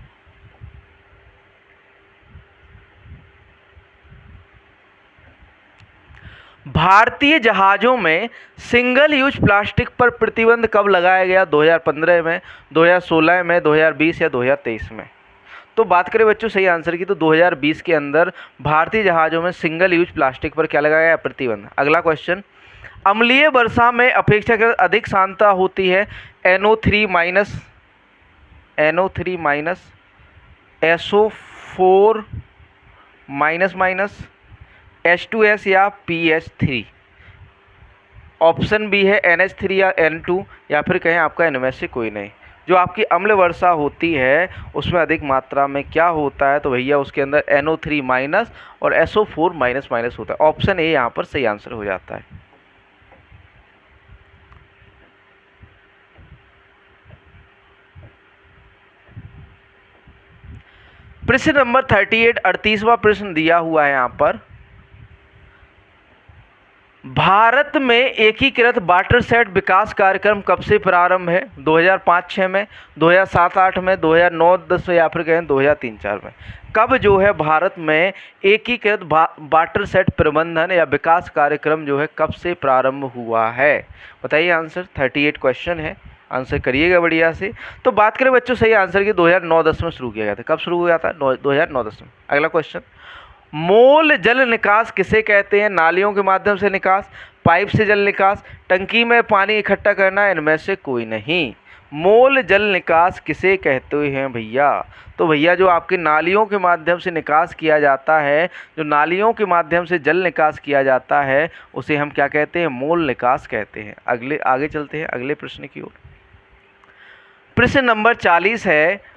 भारतीय जहाज़ों में सिंगल यूज प्लास्टिक पर प्रतिबंध कब लगाया गया? 2015 में, 2016 में, 2020 या 2023 में? तो बात करें बच्चों सही आंसर की, तो 2020 के अंदर भारतीय जहाज़ों में सिंगल यूज प्लास्टिक पर क्या लगाया गया? प्रतिबंध। अगला क्वेश्चन, अम्लीय वर्षा में अपेक्षाकृत अधिक सांद्रता होती है NO3 minus, SO4 minus, H2S या PH3? ऑप्शन बी है NH3 या N2, या फिर कहें आपका इनमें से कोई नहीं। जो आपकी अम्ल वर्षा होती है उसमें अधिक मात्रा में क्या होता है? तो भैया उसके अंदर NO3 माइनस और SO4 माइनस होता है। ऑप्शन ए यहाँ पर सही आंसर हो जाता है। प्रश्न नंबर 38, 38वां प्रश्न दिया हुआ है यहाँ पर, भारत में एकीकृत वाटरशेड विकास कार्यक्रम कब से प्रारंभ है? 2005-06 में, 2007-08 में, 2009-10 या फिर कहें 2003-04 में? कब जो है भारत में एकीकृत वाटरशेड प्रबंधन या विकास कार्यक्रम जो है कब से प्रारंभ हुआ है? बताइए आंसर। 38 क्वेश्चन है, आंसर करिएगा बढ़िया से। तो बात करें बच्चों सही आंसर की, 2009-10 में शुरू किया गया था। कब शुरू हुआ था? 2009-10 में। अगला क्वेश्चन, मोल जल निकास किसे कहते हैं? नालियों के माध्यम से निकास, पाइप से जल निकास, टंकी में पानी इकट्ठा करना, इनमें से कोई नहीं। मोल जल निकास किसे कहते हैं भैया? तो भैया जो आपकी नालियों के माध्यम से निकास किया जाता है, जो नालियों के माध्यम से जल निकास किया जाता है उसे हम क्या कहते हैं? मोल निकास कहते हैं। आगे चलते हैं अगले प्रश्न की ओर। प्रश्न नंबर 40 है,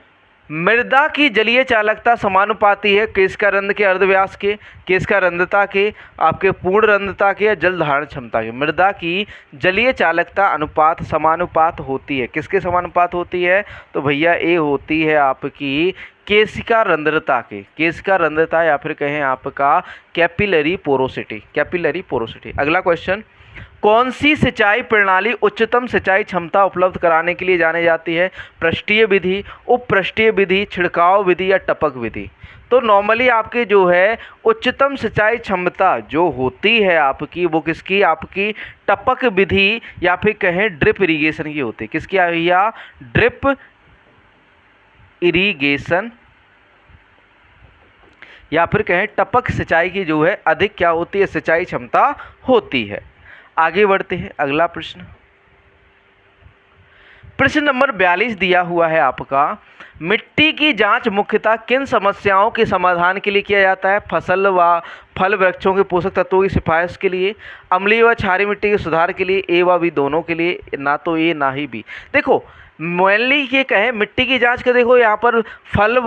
मृदा की जलीय चालकता समानुपाती है किसका? रंध्र के अर्धव्यास के, किसका? रंध्रता के, आपके पूर्ण रंध्रता के, या जल धारण क्षमता के? मृदा की जलीय चालकता अनुपात समानुपात होती है। किसके समानुपात होती है? तो भैया ए होती है आपकी केशिका रंध्रता के, केशिका रंध्रता या फिर कहें आपका कैपिलरी पोरोसिटी। अगला क्वेश्चन, कौन सी सिंचाई प्रणाली उच्चतम सिंचाई क्षमता उपलब्ध कराने के लिए जानी जाती है? पृष्ठीय विधि, उप पृष्ठीय विधि, छिड़काव विधि या टपक विधि? तो नॉर्मली आपकी जो है उच्चतम सिंचाई क्षमता जो होती है आपकी वो किसकी? आपकी टपक विधि या फिर कहें ड्रिप इरिगेशन की होती है। किसकी भैया? ड्रिप इरिगेशन या फिर कहें टपक सिंचाई की जो है अधिक क्या होती है, सिंचाई क्षमता होती है। आगे बढ़ते हैं, अगला प्रश्न। प्रश्न नंबर 42 दिया हुआ है आपका, मिट्टी की जांच मुख्यतः किन समस्याओं के समाधान के लिए किया जाता है? फसल व फल वृक्षों के पोषक तत्वों की सिफारिश के लिए, अम्लीय व क्षारीय मिट्टी के सुधार के लिए, ए व बी दोनों के लिए, ना तो ए ना ही बी। देखो मेनली ये कहें मिट्टी की जांच का, देखो यहाँ पर फसल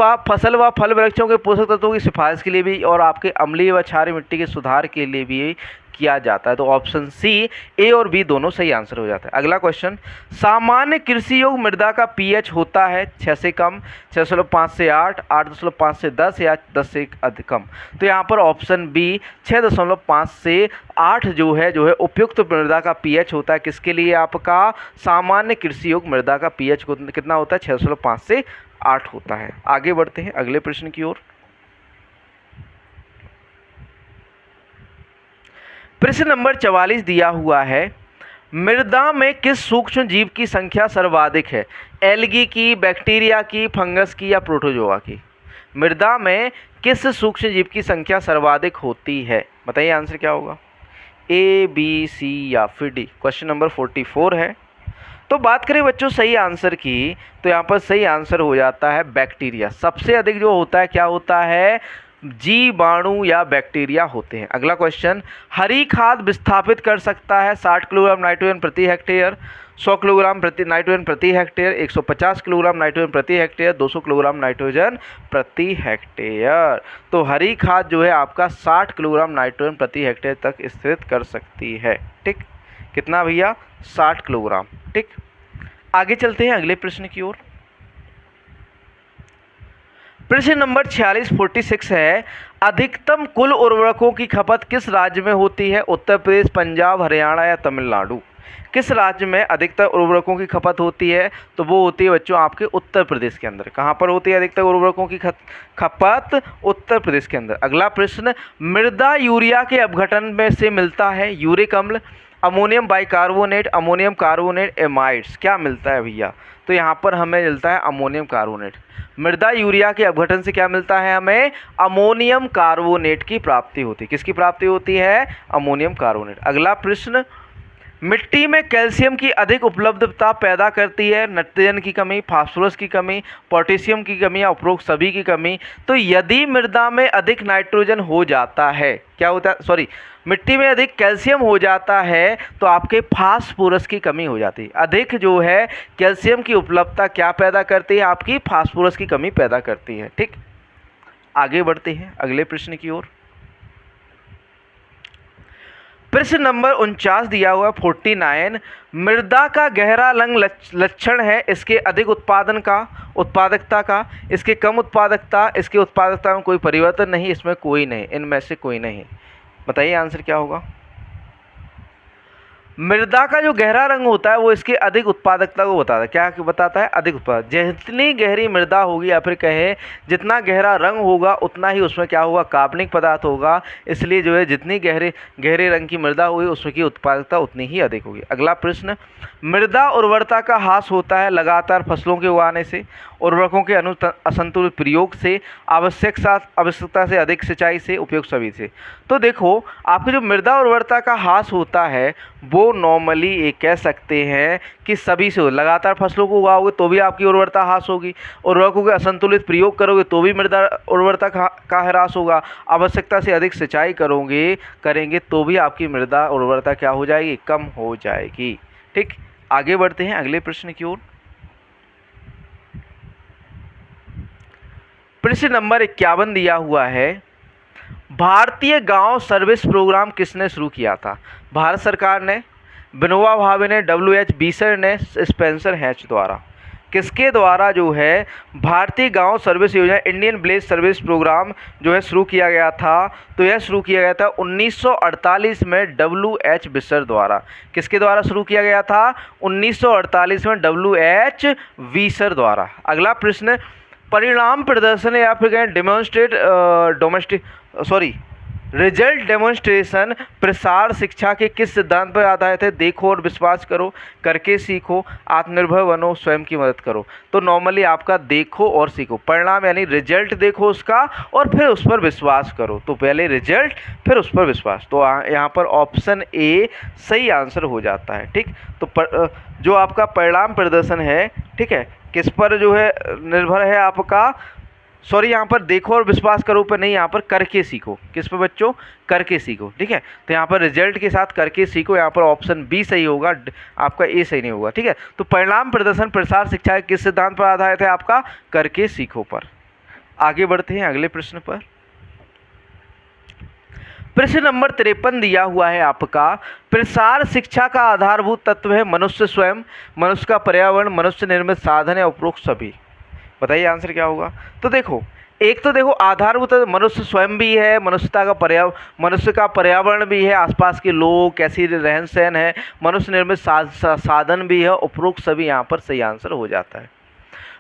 व फल वृक्षों के पोषक तत्वों की सिफारिश के लिए भी और आपके अम्लीय व क्षारीय मिट्टी के सुधार के लिए भी किया जाता है। तो ऑप्शन सी, ए और बी दोनों सही आंसर हो जाता है। अगला क्वेश्चन, सामान्य कृषि योग्य मृदा का पीएच होता है 6 से कम, 6.5 से 8, 8.5 से 10 या 10 से अधिक कम। तो यहाँ पर ऑप्शन बी 6.5 से 8 जो है उपयुक्त मृदा का पीएच होता है। किसके लिए? आपका सामान्य कृषि योग्य मृदा का पीएच कितना होता है? 6.5 से 8 होता है। आगे बढ़ते हैं अगले प्रश्न की ओर। प्रश्न नंबर 44 दिया हुआ है, मृदा में किस सूक्ष्म जीव की संख्या सर्वाधिक है? एल्गी की, बैक्टीरिया की, फंगस की या प्रोटोजोआ की? मृदा में किस सूक्ष्म जीव की संख्या सर्वाधिक होती है? बताइए आंसर क्या होगा, ए बी सी या फिर डी। क्वेश्चन नंबर 44 है। तो बात करें बच्चों सही आंसर की, तो यहाँ पर सही आंसर हो जाता है बैक्टीरिया। सबसे अधिक जो होता है क्या होता है? जीवाणु या बैक्टीरिया होते हैं। अगला क्वेश्चन, हरी खाद विस्थापित कर सकता है 60 किलोग्राम नाइट्रोजन प्रति हेक्टेयर, 100 किलोग्राम नाइट्रोजन प्रति हेक्टेयर, 150 किलोग्राम नाइट्रोजन प्रति हेक्टेयर, 200 किलोग्राम नाइट्रोजन प्रति हेक्टेयर। तो हरी खाद जो है आपका 60 किलोग्राम नाइट्रोजन प्रति हेक्टेयर तक स्थित कर सकती है। ठीक, कितना भैया? 60 किलोग्राम। ठीक, आगे चलते हैं अगले प्रश्न की ओर। प्रश्न नंबर 46 है, अधिकतम कुल उर्वरकों की खपत किस राज्य में होती है? उत्तर प्रदेश, पंजाब, हरियाणा या तमिलनाडु? किस राज्य में अधिकतर उर्वरकों की खपत होती है? तो वो होती है बच्चों आपके उत्तर प्रदेश के अंदर। कहाँ पर होती है अधिकतर उर्वरकों की खपत? उत्तर प्रदेश के अंदर। अगला प्रश्न, मृदा यूरिया के अपघटन में से मिलता है यूरिक अम्ल, ammonium bicarbonate, ammonium carbonate, amides. क्या मिलता है भैया? तो यहाँ पर हमें मिलता है अमोनियम कार्बोनेट। मृदा यूरिया के अपघटन से क्या मिलता है? हमें अमोनियम कार्बोनेट की प्राप्ति होती है। किसकी प्राप्ति होती है? Ammonium carbonate. अगला प्रश्न, मिट्टी में कैल्शियम की अधिक उपलब्धता पैदा करती है नाइट्रोजन की कमी, फास्फोरस की कमी, पोटेशियम की कमी या उपरोक्त सभी की कमी। तो यदि मृदा में अधिक नाइट्रोजन हो जाता है, क्या होता है, सॉरी, मिट्टी में अधिक कैल्शियम हो जाता है तो आपके फास्फोरस की कमी हो जाती है। अधिक जो है कैल्शियम की उपलब्धता क्या पैदा करती है? आपकी फास्फोरस की कमी पैदा करती है। ठीक, आगे बढ़ते हैं अगले प्रश्न की ओर। प्रश्न नंबर 49 दिया हुआ 49, मृदा का गहरा रंग लक्षण है इसके अधिक उत्पादकता का, इसके कम उत्पादकता, इसके उत्पादकता में कोई परिवर्तन नहीं, इसमें कोई नहीं, इनमें से कोई नहीं। बताइए आंसर क्या होगा। मृदा का जो गहरा रंग होता है वो इसकी अधिक उत्पादकता को बताता है। क्या बताता है? अधिक उत्पादक। जितनी गहरी मृदा होगी या फिर कहें जितना गहरा रंग होगा उतना ही उसमें क्या होगा? कार्बनिक पदार्थ होगा। इसलिए जो है जितनी गहरे रंग की मृदा होगी उसकी उत्पादकता उतनी ही अधिक होगी। अगला प्रश्न, मृदा उर्वरता का ह्रास होता है लगातार फसलों के उगाने से, उर्वरकों के असंतुलित प्रयोग से, आवश्यकता से अधिक सिंचाई से, उपयोग सभी से। तो देखो आपकी जो मृदा उर्वरता का ह्रास होता है वो नॉर्मली ये कह सकते हैं कि सभी से, लगातार फसलों को उगाओगे तो भी आपकी उर्वरता ह्रास होगी, उर्वरकों के असंतुलित प्रयोग करोगे तो भी मृदा उर्वरता का ह्रास होगा, आवश्यकता से अधिक सिंचाई करेंगे तो भी आपकी मृदा उर्वरता क्या हो जाएगी? कम हो जाएगी। ठीक, आगे बढ़ते हैं अगले प्रश्न की ओर। प्रश्न नंबर 51 दिया हुआ है, भारतीय गांव सर्विस प्रोग्राम किसने शुरू किया था? भारत सरकार ने, विनोबा भावे ने, WH बीसर ने, स्पेंसर हैच द्वारा। किसके द्वारा जो है भारतीय गांव सर्विस योजना, इंडियन विलेज सर्विस प्रोग्राम जो है शुरू किया गया था? तो यह शुरू किया गया था 1948 में WH बीसर द्वारा। किसके द्वारा शुरू किया गया था? 1948 में WH बीसर द्वारा। अगला प्रश्न, परिणाम प्रदर्शन या फिर कहें रिजल्ट डेमोन्स्ट्रेशन प्रसार शिक्षा के किस सिद्धांत पर आधारित है? देखो और विश्वास करो, करके सीखो, आत्मनिर्भर बनो, स्वयं की मदद करो। तो नॉर्मली आपका देखो और सीखो, परिणाम यानी रिजल्ट देखो उसका और फिर उस पर विश्वास करो। तो पहले रिजल्ट फिर उस पर विश्वास। तो यहाँ पर ऑप्शन ए सही आंसर हो जाता है। ठीक, तो जो आपका परिणाम प्रदर्शन है, ठीक है, किस पर जो है निर्भर है आपका, सॉरी यहाँ पर देखो और विश्वास करो पर नहीं, यहाँ पर करके सीखो। किस पे बच्चों? करके सीखो। ठीक है, तो यहाँ पर रिजल्ट के साथ करके सीखो, यहाँ पर ऑप्शन बी सही होगा, आपका ए सही नहीं होगा। ठीक है, तो परिणाम प्रदर्शन प्रसार शिक्षा के किस सिद्धांत पर आधारित है? आपका करके सीखो पर। आगे बढ़ते हैं अगले प्रश्न पर। प्रश्न नंबर 53 दिया हुआ है आपका, प्रसार शिक्षा का आधारभूत तत्व है मनुष्य स्वयं, मनुष्य का पर्यावरण, मनुष्य निर्मित साधन या उपरोक्त सभी। बताइए आंसर क्या होगा? तो देखो, एक तो देखो आधारभूत मनुष्य स्वयं भी है, मनुष्य का पर्यावरण भी है, आसपास के लोग कैसी रहन सहन है, मनुष्य निर्मित साधन भी है, उपरोक्त सभी यहाँ पर सही आंसर हो जाता है।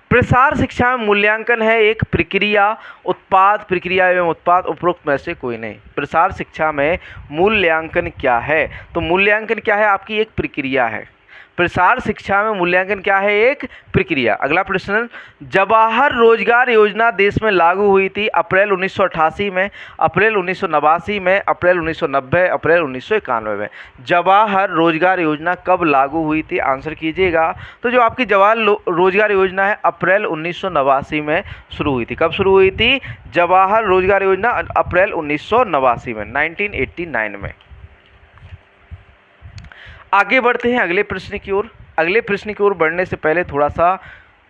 प्रसार शिक्षा में मूल्यांकन है एक प्रक्रिया, उत्पाद, प्रक्रिया एवं उत्पाद, उपरोक्त में से कोई नहीं। प्रसार शिक्षा में मूल्यांकन क्या है? तो मूल्यांकन क्या है? आपकी एक प्रक्रिया है। प्रसार शिक्षा में मूल्यांकन क्या है? एक प्रक्रिया। अगला प्रश्न, जवाहर रोजगार योजना देश में लागू हुई थी अप्रैल 1988 में, अप्रैल 1989 में, अप्रैल 1990, अप्रैल 1991 में। जवाहर रोजगार योजना कब लागू हुई थी? आंसर कीजिएगा। तो जो आपकी जवाहर रोजगार योजना है अप्रैल 1989 में शुरू हुई थी। कब शुरू हुई थी? जवाहर रोजगार योजना अप्रैल 1989 में, 1989 में। आगे बढ़ते हैं अगले प्रश्न की ओर। अगले प्रश्न की ओर बढ़ने से पहले थोड़ा सा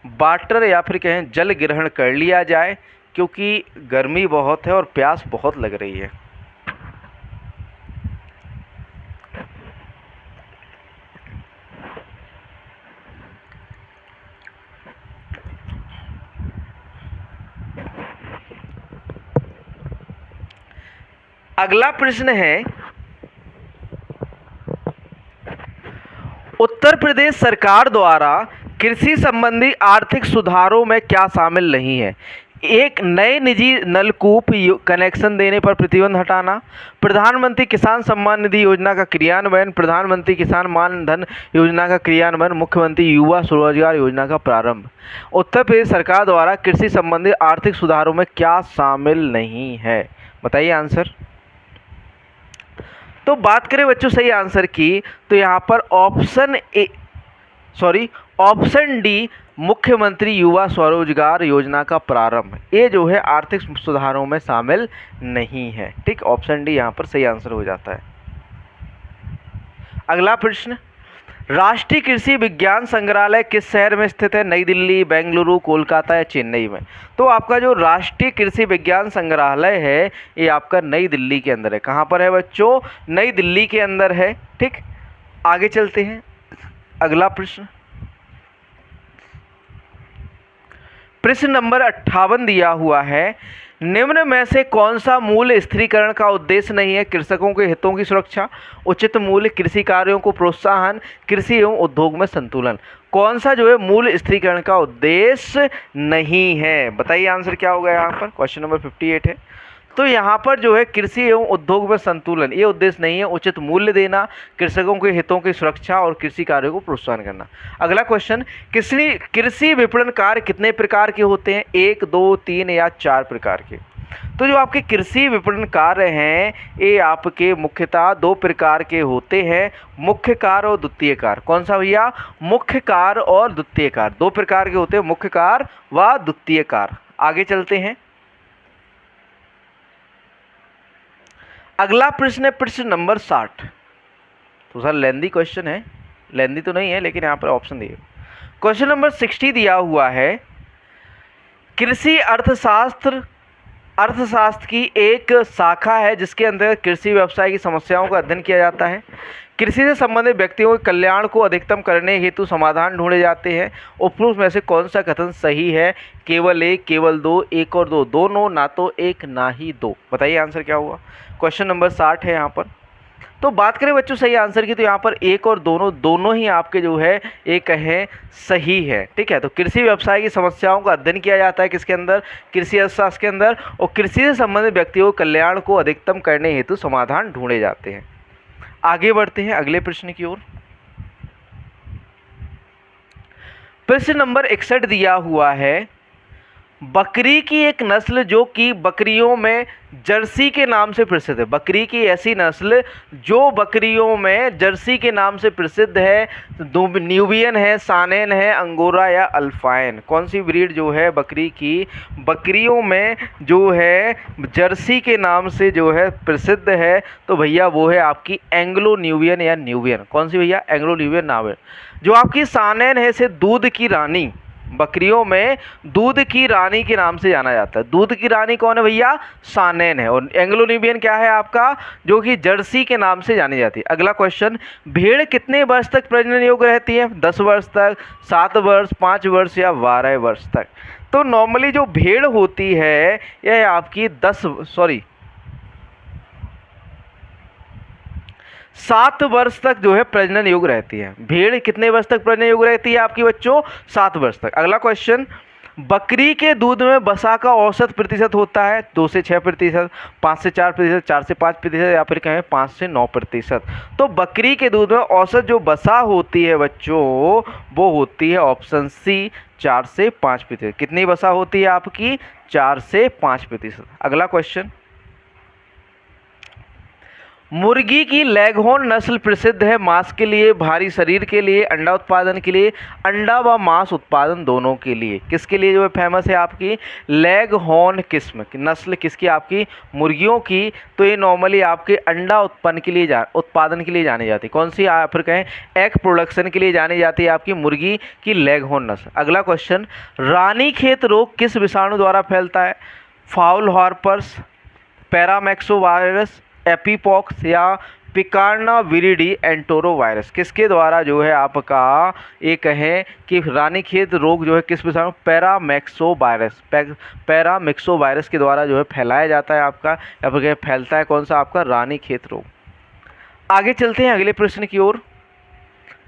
वाटर या फिर कहें जल ग्रहण कर लिया जाए, क्योंकि गर्मी बहुत है और प्यास बहुत लग रही है। अगला प्रश्न है, उत्तर प्रदेश सरकार द्वारा कृषि संबंधी आर्थिक सुधारों में क्या शामिल नहीं है? एक, नए निजी नलकूप कनेक्शन देने पर प्रतिबंध हटाना, प्रधानमंत्री किसान सम्मान निधि योजना का क्रियान्वयन, प्रधानमंत्री किसान मान धन योजना का क्रियान्वयन, मुख्यमंत्री युवा स्वरोजगार योजना का प्रारंभ। उत्तर प्रदेश सरकार द्वारा कृषि संबंधी आर्थिक सुधारों में क्या शामिल नहीं है? बताइए आंसर। तो बात करें बच्चों सही आंसर की, तो यहाँ पर ऑप्शन डी मुख्यमंत्री युवा स्वरोजगार योजना का प्रारंभ, ये जो है आर्थिक सुधारों में शामिल नहीं है। ठीक, ऑप्शन डी यहाँ पर सही आंसर हो जाता है। अगला प्रश्न, राष्ट्रीय कृषि विज्ञान संग्रहालय किस शहर में स्थित है? नई दिल्ली, बेंगलुरु, कोलकाता या चेन्नई में? तो आपका जो राष्ट्रीय कृषि विज्ञान संग्रहालय है ये आपका नई दिल्ली के अंदर है। कहाँ पर है बच्चों? नई दिल्ली के अंदर है। ठीक, आगे चलते हैं। अगला प्रश्न, प्रश्न नंबर 58 दिया हुआ है, निम्न में से कौन सा मूल्य स्थिरीकरण का उद्देश्य नहीं है? कृषकों के हितों की सुरक्षा, उचित मूल्य, कृषि कार्यों को प्रोत्साहन, कृषि एवं उद्योग में संतुलन। कौन सा जो है मूल्य स्थिरीकरण का उद्देश्य नहीं है? बताइए आंसर क्या होगा यहाँ पर? क्वेश्चन नंबर 58 है। तो यहाँ पर जो है कृषि एवं उद्योग में संतुलन ये उद्देश्य नहीं है, उचित मूल्य देना, कृषकों के हितों की सुरक्षा और कृषि कार्यों को प्रोत्साहन करना। अगला क्वेश्चन, कृषि विपणन कार्य कितने प्रकार के होते हैं? 1, 2, 3 या 4 प्रकार के? तो जो आपके कृषि विपणन कार्य हैं ये आपके मुख्यतः 2 प्रकार के होते हैं, मुख्य कार्य और द्वितीय कार्य। कौन सा भैया? मुख्य कार्य और द्वितीय कार्य, 2 प्रकार के होते हैं, मुख्य कार्य व द्वितीय कार्य। आगे चलते हैं। अगला प्रश्न है प्रश्न नंबर 60। तो सर लेंदी क्वेश्चन है, लेंदी तो नहीं है लेकिन यहाँ पर ऑप्शन दिए। क्वेश्चन नंबर 60 दिया हुआ है, कृषि अर्थशास्त्र की एक शाखा है जिसके अंदर कृषि व्यवसाय की समस्याओं का अध्ययन किया जाता है। कृषि से संबंधित व्यक्तियों के कल्याण को अधिकतम करने हेतु समाधान ढूंढे जाते हैं। उपरोक्त में से कौन सा कथन सही है? केवल 1, केवल 2, 1 और 2, दोनों, ना तो 1 ना ही 2। बताइए आंसर क्या हुआ? क्वेश्चन नंबर 60 है यहाँ पर। तो बात करें बच्चों सही आंसर की, तो यहाँ पर एक और दोनों ही आपके जो है एक कहें सही है। ठीक है, तो कृषि व्यवसाय की समस्याओं का अध्ययन किया जाता है किसके अंदर, कृषि अर्थशास्त्र के अंदर, और कृषि से संबंधित व्यक्तियों के कल्याण को अधिकतम करने हेतु समाधान ढूंढे जाते हैं। आगे बढ़ते हैं अगले प्रश्न की ओर। प्रश्न नंबर 61 दिया हुआ है, बकरी की एक नस्ल जो कि बकरियों में जर्सी के नाम से प्रसिद्ध है। बकरी की ऐसी नस्ल जो बकरियों में जर्सी के नाम से प्रसिद्ध है, न्यूबियन है, सानेन है, अंगोरा या अल्पाइन। कौन सी ब्रीड जो है बकरी की बकरियों में जो है जर्सी के नाम से जो है प्रसिद्ध है, तो भैया वो है आपकी एंग्लो न्यूबियन या न्यूबियन। कौन सी भैया, एंग्लो न्यूबियन नाम है। जो आपकी सानेन है से दूध की रानी, बकरियों में दूध की रानी के नाम से जाना जाता है। दूध की रानी कौन है भैया, सानेन है। और एंग्लो न्यूबियन क्या है आपका, जो कि जर्सी के नाम से जानी जाती है। अगला क्वेश्चन, भेड़ कितने वर्ष तक प्रजनन योग्य रहती है, 10 वर्ष तक, 7 वर्ष, 5 वर्ष या 12 वर्ष तक। तो नॉर्मली जो भेड़ होती है यह आपकी 7 वर्ष तक जो है प्रजनन योग्य रहती है। भेड़ कितने वर्ष तक प्रजनन योग्य रहती है आपकी बच्चों, 7 वर्ष तक। अगला क्वेश्चन, बकरी के दूध में वसा का औसत प्रतिशत होता है 2 से 6%, 5 से 4%, 4 से 5% या फिर कहें 5 से 9%। तो बकरी के दूध में औसत जो वसा होती है बच्चों वो होती है ऑप्शन सी 4 से 5%। कितनी वसा होती है आपकी, 4 से 5%। अगला क्वेश्चन, मुर्गी की लेगहॉर्न नस्ल प्रसिद्ध है मांस के लिए, भारी शरीर के लिए, अंडा उत्पादन के लिए, अंडा व मांस उत्पादन दोनों के लिए। किसके लिए जो है फेमस है आपकी, लेगहॉर्न किस्म की नस्ल किसकी, आपकी मुर्गियों की। तो ये नॉर्मली आपके अंडा उत्पादन के लिए जानी जाती है। कौन सी, आप फिर कहें एग प्रोडक्शन के लिए जानी जाती है आपकी मुर्गी की लेगहॉर्न नस्ल। अगला क्वेश्चन, रानीखेत रोग किस विषाणु द्वारा फैलता है, फाउल हॉर्पर्स, पैरामैक्सो वायरस, एपीपॉक्स या पिकारना विरिडी एंटोरो वायरस। किसके द्वारा जो है आपका ये कहें कि रानीखेत रोग जो है किस विषाणु, पैरामैक्सो वायरस के द्वारा जो है फैलाया जाता है आपका, या फिर फैलता है कौन सा आपका, रानीखेत रोग। आगे चलते हैं अगले प्रश्न की ओर।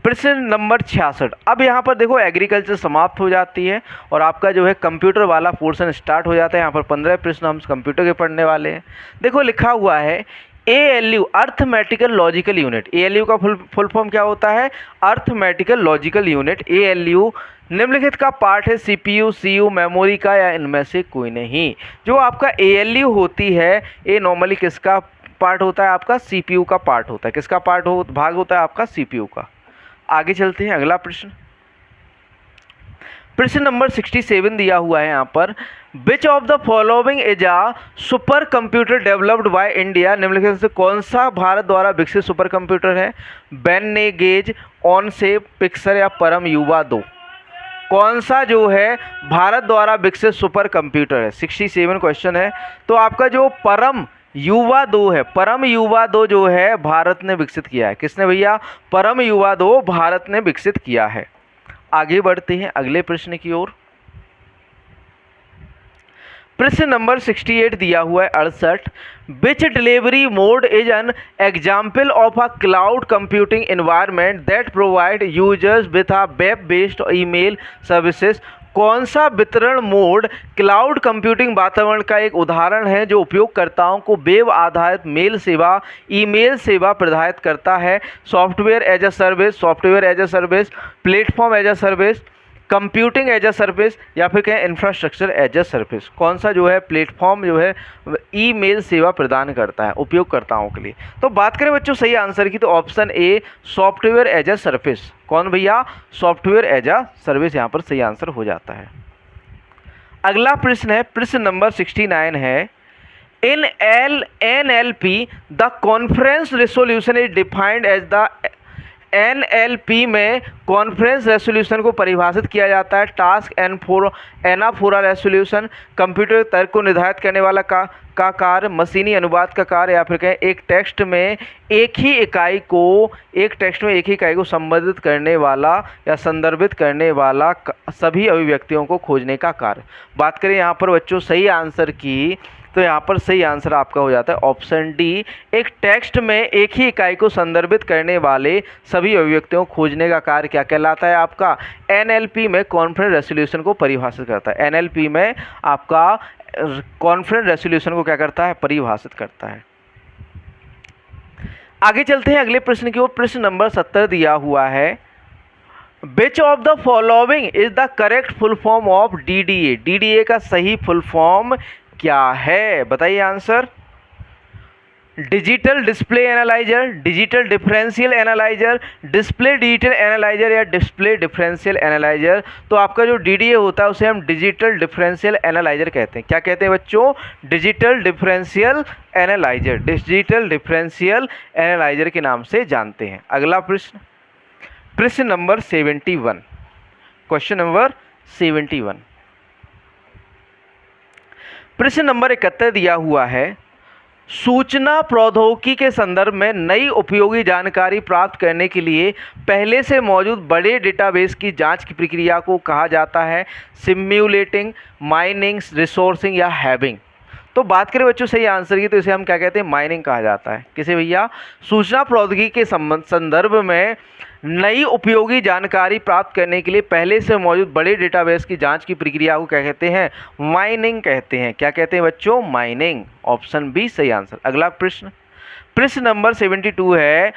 प्रश्न नंबर 66। अब यहाँ पर देखो एग्रीकल्चर समाप्त हो जाती है और आपका जो है कंप्यूटर वाला पोर्शन स्टार्ट हो जाता है। यहाँ पर 15 प्रश्न हम कंप्यूटर के पढ़ने वाले हैं। देखो लिखा हुआ है ALU arithmetical logical unit. ALU का फुल फॉर्म क्या होता है, अर्थमेटिकल लॉजिकल यूनिट। ALU निम्नलिखित का पार्ट है CPU, CU, मेमोरी का या इनमें से कोई नहीं। जो आपका ALU होती है ये नॉर्मली किसका पार्ट होता है, आपका CPU का पार्ट होता है। किसका भाग होता है आपका, CPU का। आगे चलते हैं अगला प्रश्न। प्रश्न नंबर 67 दिया हुआ है यहाँ पर, विच of the following is a super computer developed by India. निम्नलिखित से कौन सा भारत द्वारा विकसित सुपर कंप्यूटर है, बेननेगेज, ऑनसेप, पिक्सर या परम युवा 2। कौन सा जो है भारत द्वारा विकसित सुपर कंप्यूटर है, 67 क्वेश्चन है। तो आपका जो परम युवा 2 है, परम युवा 2 जो है भारत ने विकसित किया है। किसने भैया, परम युवा 2 भारत ने विकसित किया है। आगे बढ़ते हैं अगले प्रश्न की ओर। प्रश्न नंबर 68 दिया हुआ है 68। Which delivery mode is an example of a cloud computing environment that provide users with a web based email services. कौन सा वितरण मोड क्लाउड कंप्यूटिंग वातावरण का एक उदाहरण है जो उपयोगकर्ताओं को वेब आधारित मेल सेवा, ईमेल सेवा प्रदान करता है। Software as a service, software as a service, platform as a service, computing as a service या फिर कहें इंफ्रास्ट्रक्चर एज अ सर्विस। कौन सा जो है प्लेटफॉर्म जो है ईमेल सेवा प्रदान करता है उपयोगकर्ताओं के लिए। तो बात करें बच्चों सही आंसर की, तो option A software as a service. कौन भैया, सॉफ्टवेयर एज अ सर्विस यहाँ पर सही आंसर हो जाता है। अगला प्रश्न है प्रश्न नंबर 69 है, in NLP the conference resolution is defined as the NLP में कॉन्फ्रेंस रेसोल्यूशन को परिभाषित किया जाता है टास्क एनाफोरा रेसोल्यूशन, कंप्यूटर तर्क को निर्धारित करने वाला का कार्य, मशीनी अनुवाद का कार्य या फिर कहें एक टेक्स्ट में एक ही इकाई को संबोधित करने वाला या संदर्भित करने वाला सभी अभिव्यक्तियों को खोजने का कार्य। बात करें यहाँ पर बच्चों सही आंसर की, तो यहाँ पर सही आंसर आपका हो जाता है ऑप्शन डी। एक टेक्स्ट में एक ही इकाई को संदर्भित करने वाले सभी अभिव्यक्तियों को खोजने का कार्य क्या कहलाता है? आपका एनएलपी में कॉन्फ्रेंस रेजोल्यूशन को परिभाषित करता है। एनएलपी में आपका कॉन्फ्रेंस रेजोल्यूशन को क्या करता है? परिभाषित करता है। आगे चलते हैं अगले प्रश्न की ओर। प्रश्न नंबर 70 दिया हुआ है, विच of the following is the correct full form of DDA? DDA का सही फुल फॉर्म क्या है? बताइए answer. Digital display analyser, digital differential analyser, display digital analyser या डिस्प्ले डिफरेंशियल एनालाइजर। तो आपका जो डीडीए होता है उसे हम डिजिटल डिफरेंशियल एनालाइजर कहते हैं। क्या कहते हैं बच्चों? Digital differential analyser, digital differential analyser के नाम से जानते हैं। अगला प्रश्न, प्रश्न नंबर 71, क्वेश्चन नंबर 71। प्रश्न नंबर 71 दिया हुआ है, सूचना प्रौद्योगिकी के संदर्भ में नई उपयोगी जानकारी प्राप्त करने के लिए पहले से मौजूद बड़े डेटाबेस की जांच की प्रक्रिया को कहा जाता है सिम्युलेटिंग, माइनिंग, रिसोर्सिंग या हैविंग। तो बात करें बच्चों सही आंसर की, तो इसे हम क्या कहते हैं? माइनिंग कहा जाता है। किसे भैया? सूचना प्रौद्योगिकी के संदर्भ में नई उपयोगी जानकारी प्राप्त करने के लिए पहले से मौजूद बड़े डेटाबेस की जांच की प्रक्रिया को क्या कहते हैं? माइनिंग कहते हैं। क्या कहते हैं बच्चों? माइनिंग। ऑप्शन बी सही आंसर। अगला प्रश्न, प्रश्न नंबर 72 है,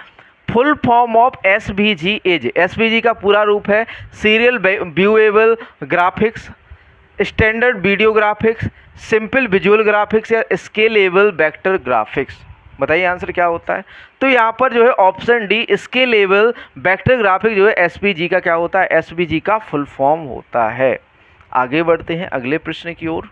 full form of SVG is? SVG का पूरा रूप है serial viewable graphics, standard video graphics, simple visual graphics या स्केलेबल वेक्टर ग्राफिक्स। बताइए आंसर क्या होता है? तो यहाँ पर जो है option D scalable vector graphic जो है एसवीजी का क्या होता है? एसवीजी का फुल फॉर्म होता है। आगे बढ़ते हैं अगले प्रश्न की ओर।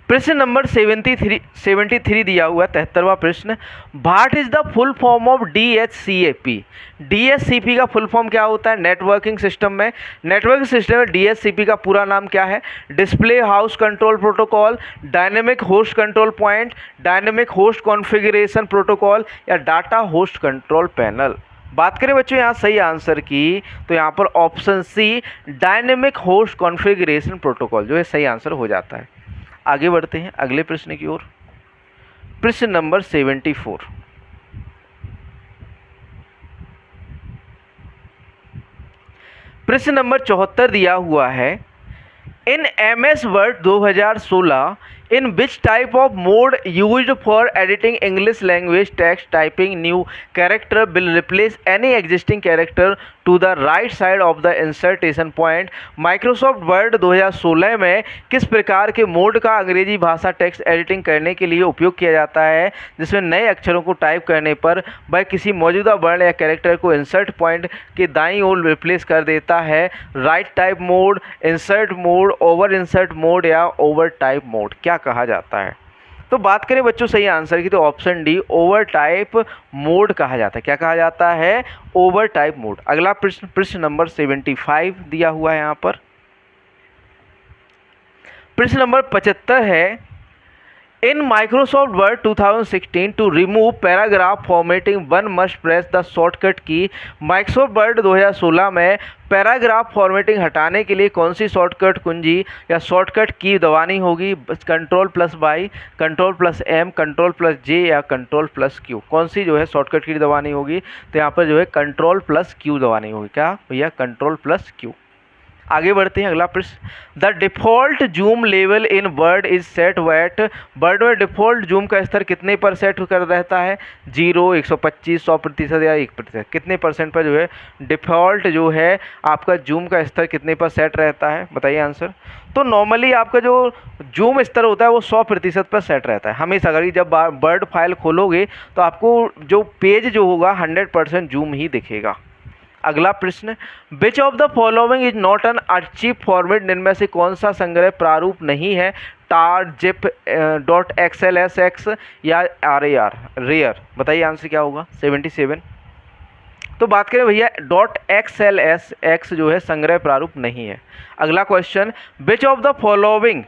प्रश्न नंबर 73 दिया हुआ है, 73वां प्रश्न, what is the full form of DHCP? DHCP का फुल फॉर्म क्या होता है? नेटवर्किंग सिस्टम में, नेटवर्किंग सिस्टम में डीएचसीपी का पूरा नाम क्या है? Display house control protocol, dynamic host control point, dynamic host configuration protocol या डाटा होस्ट कंट्रोल पैनल। बात करें बच्चों यहाँ सही आंसर की, तो यहाँ पर option C dynamic host configuration protocol जो है सही आंसर हो जाता है। आगे बढ़ते हैं अगले प्रश्न की ओर। प्रश्न नंबर 74, प्रश्न नंबर 74 दिया हुआ है, इन MS word 2016 in which type of mode used for editing English language text typing new character will replace any existing character to the right side of the insertion point? Microsoft Word 2016 में किस प्रकार के mode का अंग्रेजी भाषा text editing करने के लिए उपयोग किया जाता है जिसमें नए अक्षरों को टाइप करने पर वह किसी मौजूदा वर्ण या कैरेक्टर को इंसर्ट पॉइंट के दाईं ओर रिप्लेस कर देता है? Right type mode, insert mode, over insert mode या ओवर टाइप मोड क्या कहा जाता है? तो बात करें बच्चों सही आंसर की, तो option D over type mode कहा जाता है। क्या कहा जाता है? Over type mode. अगला प्रश्न, प्रश्न नंबर 75 दिया हुआ है यहाँ पर। प्रश्न नंबर 75 है, in Microsoft Word 2016 to remove paragraph formatting one must press the shortcut key. Microsoft Word 2016 में पैराग्राफ फॉर्मेटिंग हटाने के लिए कौन सी शॉर्टकट कुंजी या शॉर्टकट की दबानी होगी? Ctrl+Y, Ctrl+M, Ctrl+J या Ctrl+Q? कौन सी जो है शॉर्टकट की दबानी होगी? तो यहाँ पर जो है Ctrl+Q दबानी होगी। क्या भैया? Ctrl+Q। आगे बढ़ते हैं अगला प्रश्न, the default zoom level in Word is set at? Word में डिफ़ॉल्ट जूम का स्तर कितने पर सेट कर रहता है? 0, 125, 100% या 1%? कितने परसेंट पर जो है डिफ़ॉल्ट जो है आपका जूम का स्तर कितने पर सेट रहता है? बताइए आंसर। तो नॉर्मली आपका जो जूम स्तर होता है वो 100% पर सेट रहता है हमेशा। अगर जब वर्ड फाइल खोलोगे तो आपको जो पेज जो होगा 100% जूम ही दिखेगा। अगला प्रश्न, which of the following is not an archive format? इनमें से कौन सा संग्रह प्रारूप नहीं है? टार, जिप, .xlsx या RAR, रेयर? बताइए आंसर क्या होगा? 77। तो बात करें भैया .xlsx जो है संग्रह प्रारूप नहीं है। अगला question, which of the following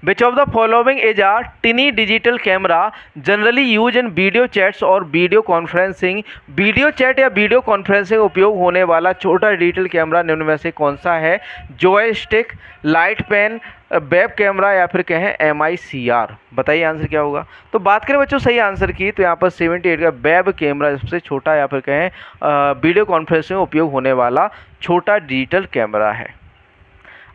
which of the following is a टिनी digital camera generally use in video chats और वीडियो कॉन्फ्रेंसिंग। वीडियो चैट या वीडियो कॉन्फ्रेंसिंग उपयोग होने वाला छोटा डिजिटल कैमरा निम्न में से कौन सा है? Joystick, light pen, web camera या फिर कहें MICR। बताइए आंसर क्या होगा। तो बात करें बच्चों सही आंसर की, तो यहाँ पर 78 का वेब कैमरा सबसे छोटा या फिर कहें वीडियो कॉन्फ्रेंसिंग में उपयोग होने वाला छोटा डिजिटल कैमरा है।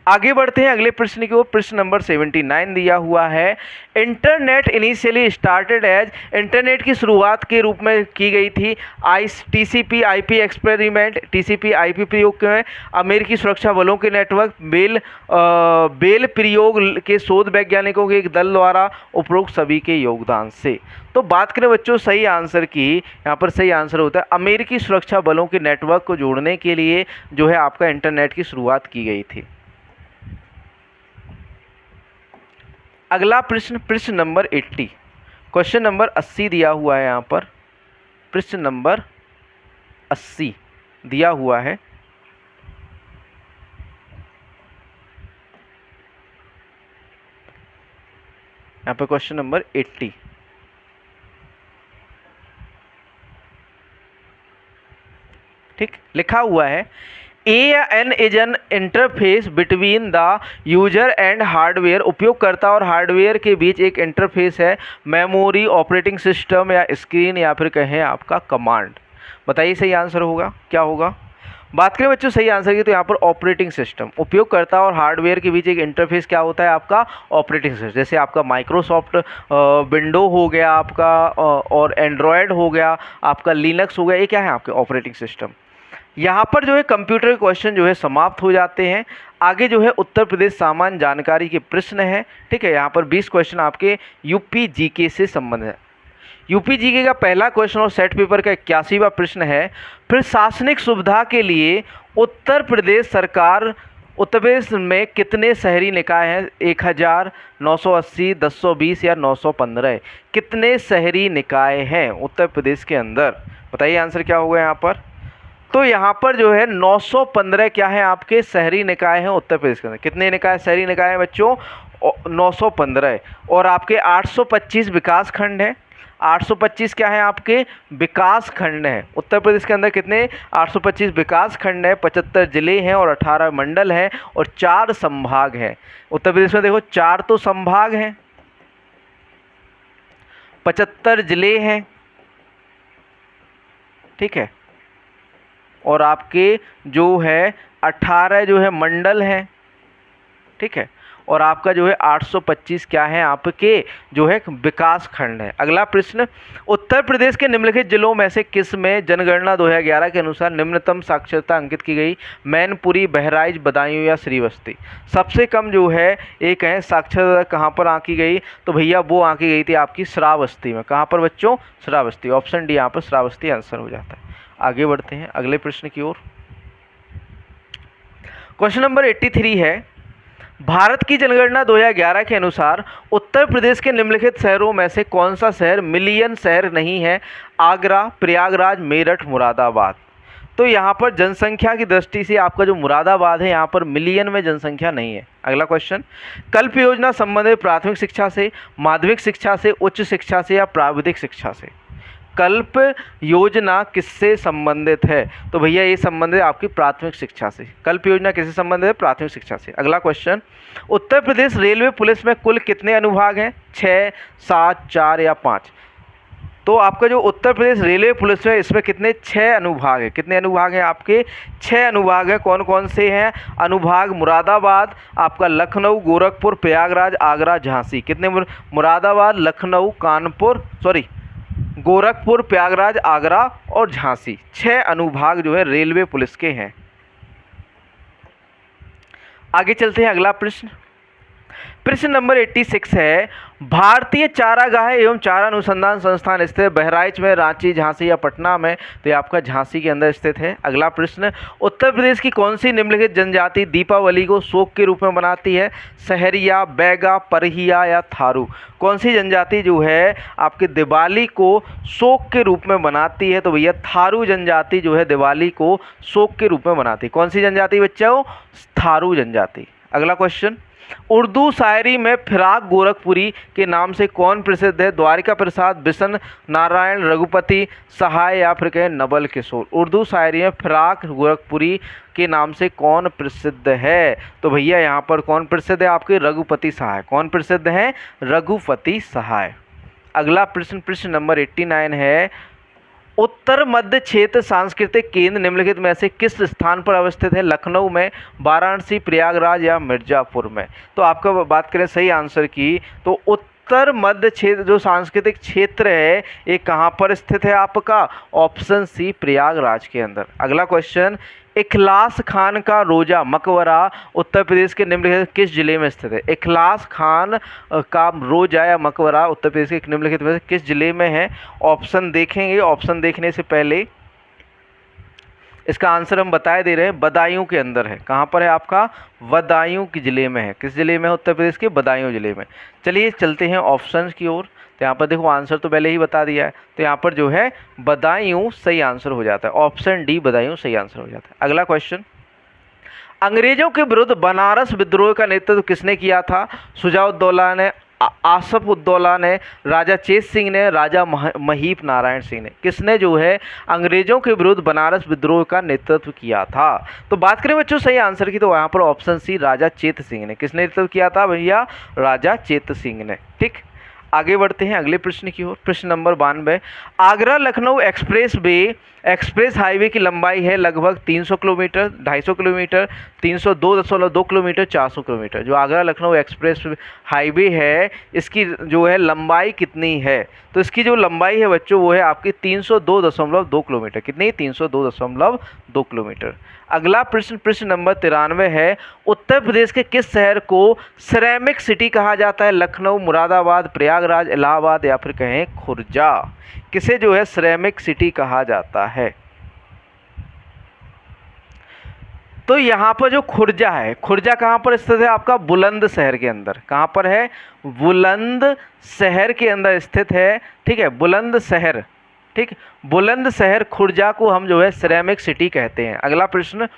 आगे बढ़ते हैं अगले प्रश्न की ओर। प्रश्न नंबर 79 दिया हुआ है, internet initially started as, internet की शुरुआत के रूप में की गई थी TCP IP experiment, TCP IP प्रयोग में अमेरिकी सुरक्षा बलों के नेटवर्क बेल प्रयोग के शोध वैज्ञानिकों के एक दल द्वारा उपरोक्त सभी के योगदान से। तो बात करें बच्चों सही आंसर की, यहाँ पर सही आंसर होता है अमेरिकी सुरक्षा बलों के नेटवर्क को जोड़ने के लिए जो है आपका इंटरनेट की शुरुआत की गई थी। अगला प्रश्न, प्रश्न नंबर 80, क्वेश्चन नंबर 80 दिया हुआ है यहाँ पर। प्रश्न नंबर 80 दिया हुआ है, यहाँ पर क्वेश्चन नंबर 80। ठीक, लिखा हुआ है AN is an interface between the user and hardware. उपयोगकर्ता और हार्डवेयर के बीच एक इंटरफेस है, मेमोरी, ऑपरेटिंग सिस्टम या स्क्रीन या फिर कहें आपका कमांड। बताइए सही आंसर होगा क्या होगा। बात करें बच्चों सही आंसर की, तो यहाँ पर ऑपरेटिंग सिस्टम, उपयोगकर्ता और हार्डवेयर के बीच एक इंटरफेस क्या होता है आपका ऑपरेटिंग सिस्टम। जैसे आपका माइक्रोसॉफ्ट विंडो हो गया आपका, और एंड्रॉयड हो गया आपका, लिनक्स हो गया, ये क्या है आपके ऑपरेटिंग सिस्टम। यहाँ पर जो है कंप्यूटर के क्वेश्चन जो है समाप्त हो जाते हैं। आगे जो है उत्तर प्रदेश सामान्य जानकारी के प्रश्न है। ठीक है, यहाँ पर 20 क्वेश्चन आपके यूपी जीके से संबंधित है। यूपी जीके का पहला क्वेश्चन और सेट पेपर का 81वां प्रश्न है, प्रशासनिक सुविधा के लिए उत्तर प्रदेश सरकार, उत्तर प्रदेश में कितने शहरी निकाय हैं? 1000, 980, 1020 या 915। कितने शहरी निकाय हैं उत्तर प्रदेश के अंदर? बताइए आंसर क्या होगा यहाँ पर। तो यहाँ पर जो है 915 क्या है आपके शहरी निकाय हैं उत्तर प्रदेश के अंदर। कितने निकाय शहरी निकाय हैं बच्चों? 915। और आपके 825 विकास खंड है। 825 क्या है आपके विकास खंड हैं उत्तर प्रदेश के अंदर। कितने? 825 विकास खंड है, 75 जिले हैं और 18 मंडल हैं और 4 संभाग हैं उत्तर प्रदेश में। देखो 4 तो संभाग हैं, 75 जिले हैं, ठीक है, और आपके जो है 18 जो है मंडल हैं, ठीक है, और आपका जो है 825 क्या है आपके जो है विकास खंड है। अगला प्रश्न, उत्तर प्रदेश के निम्नलिखित जिलों में से किस में जनगणना 2011 के अनुसार निम्नतम साक्षरता अंकित की गई? मैनपुरी, बहराइच, बदायूं या श्रीवस्ती। सबसे कम जो है एक है साक्षरता कहाँ पर आंकी गई? तो भैया वो आंकी गई थी आपकी श्रावस्ती में। कहाँ पर बच्चों? श्रावस्ती। ऑप्शन डी यहाँ पर श्रावस्ती आंसर हो जाता है। आगे बढ़ते हैं अगले प्रश्न की ओर। क्वेश्चन नंबर 83 है, भारत की जनगणना 2011 के अनुसार उत्तर प्रदेश के निम्नलिखित शहरों में से कौन सा शहर मिलियन शहर नहीं है? आगरा, प्रयागराज, मेरठ, मुरादाबाद। तो यहाँ पर जनसंख्या की दृष्टि से आपका जो मुरादाबाद है यहाँ पर मिलियन में जनसंख्या नहीं है। अगला क्वेश्चन, कल्प योजना संबंधित प्राथमिक शिक्षा से, माध्यमिक शिक्षा से, उच्च शिक्षा से या प्राविधिक शिक्षा से? कल्प योजना किससे संबंधित है? तो भैया ये संबंधित आपकी प्राथमिक शिक्षा से। कल्प योजना किससे संबंधित है? प्राथमिक शिक्षा से। अगला question, Uttar Pradesh railway police में कुल कितने अनुभाग हैं? 6, 7, 4 या 5? तो आपका जो उत्तर प्रदेश रेलवे पुलिस है इसमें कितने? 6 अनुभाग है। कितने अनुभाग हैं आपके? 6 अनुभाग हैं। कौन कौन से हैं अनुभाग? मुरादाबाद, आपका लखनऊ, गोरखपुर, प्रयागराज, आगरा, झांसी। कितने? मुरादाबाद, लखनऊ, कानपुर, गोरखपुर, प्रयागराज, आगरा और झांसी। 6 अनुभाग जो है रेलवे पुलिस के हैं। आगे चलते हैं अगला प्रश्न। प्रश्न नंबर 86 है, भारतीय चारागाह एवं चारा अनुसंधान संस्थान स्थित बहराइच में, रांची, झांसी या पटना में? तो ये आपका झांसी के अंदर स्थित है। अगला प्रश्न, उत्तर प्रदेश की कौन सी निम्नलिखित जनजाति दीपावली को शोक के रूप में मनाती है? सहरिया, बैगा, परहिया या थारू? कौन सी जनजाति जो है आपके दिवाली को शोक के रूप में मनाती है? तो भैया थारू जनजाति जो है दिवाली को शोक के रूप में मनाती है। कौन सी जनजाति बच्चों? थारू जनजाति। अगला क्वेश्चन, उर्दू शायरी में फिराक गोरखपुरी के नाम से कौन प्रसिद्ध है? द्वारिका प्रसाद, बिशन नारायण, रघुपति सहाय या फिर कहें नवल किशोर। उर्दू शायरी में फिराक गोरखपुरी के नाम से कौन प्रसिद्ध है? तो भैया यहाँ पर कौन प्रसिद्ध है? आपके रघुपति सहाय। कौन प्रसिद्ध है? रघुपति सहाय। अगला प्रश्न, प्रश्न नंबर 89 है, उत्तर मध्य क्षेत्र सांस्कृतिक केंद्र निम्नलिखित में से किस स्थान पर अवस्थित है? लखनऊ में, वाराणसी, प्रयागराज या मिर्ज़ापुर में? तो आपका बात करें सही आंसर की, तो उत्तर मध्य क्षेत्र जो सांस्कृतिक क्षेत्र है ये कहाँ पर स्थित है? आपका ऑप्शन सी, प्रयागराज के अंदर। अगला क्वेश्चन, इखलास खान का रोजा मकबरा उत्तर प्रदेश के निम्नलिखित किस जिले में स्थित है? इखलास खान का रोजा या मकबरा उत्तर प्रदेश के निम्नलिखित में से किस जिले में है? ऑप्शन देखेंगे। ऑप्शन देखने से पहले इसका आंसर हम बताए दे रहे हैं, बदायूं के अंदर है। कहाँ पर है आपका? बदायूं के जिले में है। किस जिले में है? उत्तर प्रदेश के बदायूं जिले में। चलिए चलते हैं ऑप्शन की ओर। तो यहाँ पर देखो आंसर तो पहले ही बता दिया है, तो यहाँ पर जो है बदायूं सही आंसर हो जाता है। ऑप्शन डी बदायूं सही आंसर हो जाता है। अगला क्वेश्चन, अंग्रेजों के विरुद्ध बनारस विद्रोह का नेतृत्व किसने किया था? शुजाउद्दौला ने, आसफ उद्दौला ने, राजा चेत सिंह ने, राजा महीप नारायण सिंह ने। किसने जो है अंग्रेजों के विरुद्ध बनारस विद्रोह का नेतृत्व किया था? तो बात करें बच्चों सही आंसर की, तो यहाँ पर ऑप्शन सी, राजा चेत सिंह ने। किसने नेतृत्व किया था भैया? राजा चेत सिंह ने। ठीक, आगे बढ़ते हैं अगले प्रश्न की ओर। प्रश्न number 92, Agra Lucknow express highway की लंबाई है लगभग 300 किलोमीटर, 250 किलोमीटर, 302.2 किलोमीटर, 400 किलोमीटर। जो आगरा लखनऊ एक्सप्रेस हाईवे है इसकी जो है लंबाई कितनी है? तो इसकी जो लंबाई है बच्चों वो है आपकी 302.2 किलोमीटर। कितनी? 302.2 किलोमीटर। अगला प्रश्न, प्रश्न नंबर 93 है, उत्तर प्रदेश के किस शहर को सिरेमिक सिटी कहा जाता है? लखनऊ, मुरादाबाद, प्रयागराज, इलाहाबाद या फिर कहें खुर्जा। किसे जो है सिरेमिक सिटी कहा जाता है? तो यहाँ पर जो खुर्जा है, खुर्जा कहाँ पर स्थित है? आपका बुलंदशहर के अंदर। कहाँ पर है? बुलंदशहर के अंदर स्थित है। ठीक है, बुलंदशहर। ठीक, बुलंदशहर खुर्जा को हम जो है सिरेमिक सिटी कहते हैं। अगला प्रश्न,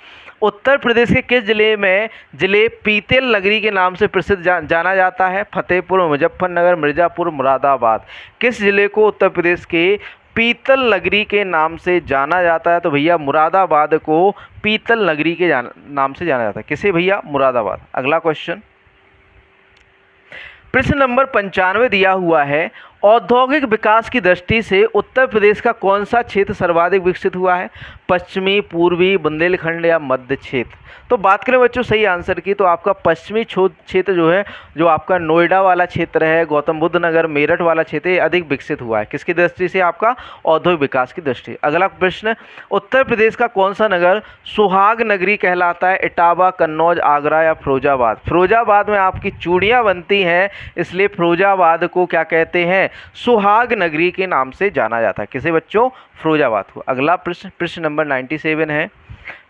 उत्तर प्रदेश के किस जिले पीतल नगरी के नाम से प्रसिद्ध जाना जाता है? फतेहपुर, मुजफ्फरनगर, मिर्ज़ापुर, मुरादाबाद। किस जिले को उत्तर प्रदेश के पीतल नगरी के नाम से जाना जाता है? तो भैया मुरादाबाद को पीतल नगरी के नाम से जाना जाता है। किसे भैया? मुरादाबाद। अगला क्वेश्चन, प्रश्न नंबर 95 दिया हुआ है, औद्योगिक विकास की दृष्टि से उत्तर प्रदेश का कौन सा क्षेत्र सर्वाधिक विकसित हुआ है? पश्चिमी, पूर्वी, बुंदेलखंड या मध्य क्षेत्र? तो बात करें बच्चों सही आंसर की, तो आपका पश्चिमी क्षेत्र जो है, जो आपका नोएडा वाला क्षेत्र है, गौतम बुद्ध नगर, मेरठ वाला क्षेत्र, ये अधिक विकसित हुआ है। किसकी दृष्टि से? आपका औद्योगिक विकास की दृष्टि। अगला प्रश्न, उत्तर प्रदेश का कौन सा नगर सुहाग नगरी कहलाता है? इटावा, कन्नौज, आगरा या फिरोजाबाद? फिरोजाबाद में आपकी चूड़ियाँ बनती हैं, इसलिए फिरोजाबाद को क्या कहते हैं? सुहाग नगरी के नाम से जाना जाता है। किसे बच्चों? फिरोजाबाद को। अगला प्रश्न, प्रश्न नंबर 97 है,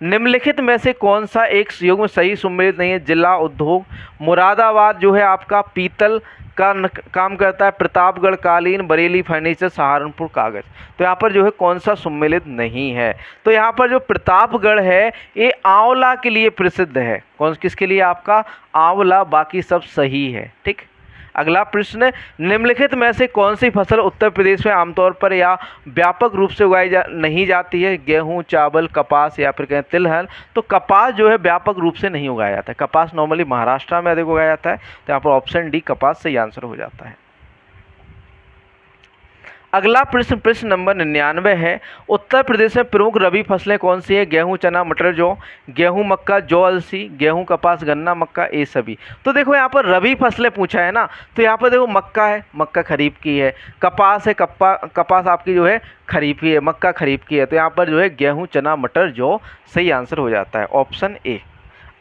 निम्नलिखित में से कौन सा एक युग्म सही सुमेलित नहीं है? जिला उद्योग, मुरादाबाद जो है आपका पीतल का काम करता है, प्रतापगढ़ कालीन, बरेली फर्नीचर, सहारनपुर कागज। तो यहाँ पर जो है कौन सा सम्मिलित नहीं है? तो यहाँ पर जो प्रतापगढ़ है ये आंवला के लिए प्रसिद्ध है। कौन किसके लिए? आपका आंवला। बाकी सब सही है। ठीक, अगला प्रश्न, निम्नलिखित में से कौन सी फसल उत्तर प्रदेश में आमतौर पर या व्यापक रूप से उगाई नहीं जाती है? गेहूं, चावल, कपास या फिर कहें तिलहन। तो कपास जो है व्यापक रूप से नहीं उगाया जाता है। कपास नॉर्मली महाराष्ट्र में अधिक उगाया जाता है। तो यहाँ पर ऑप्शन डी कपास सही आंसर हो जाता है। अगला प्रश्न, प्रश्न नंबर 99 है, उत्तर प्रदेश में प्रमुख रबी फसलें कौन सी है? गेहूं, चना, मटर, जौ, गेहूं, मक्का, जौ, अलसी, गेहूं, कपास, गन्ना, मक्का, ये सभी। तो देखो यहाँ पर रबी फसलें पूछा है ना, तो यहाँ पर देखो मक्का है, मक्का खरीफ की है, कपास है, कपास आपकी जो है खरीफ की है, मक्का खरीफ की है। तो यहाँ पर जो है गेहूँ, चना, मटर, जौ सही आंसर हो जाता है, ऑप्शन ए।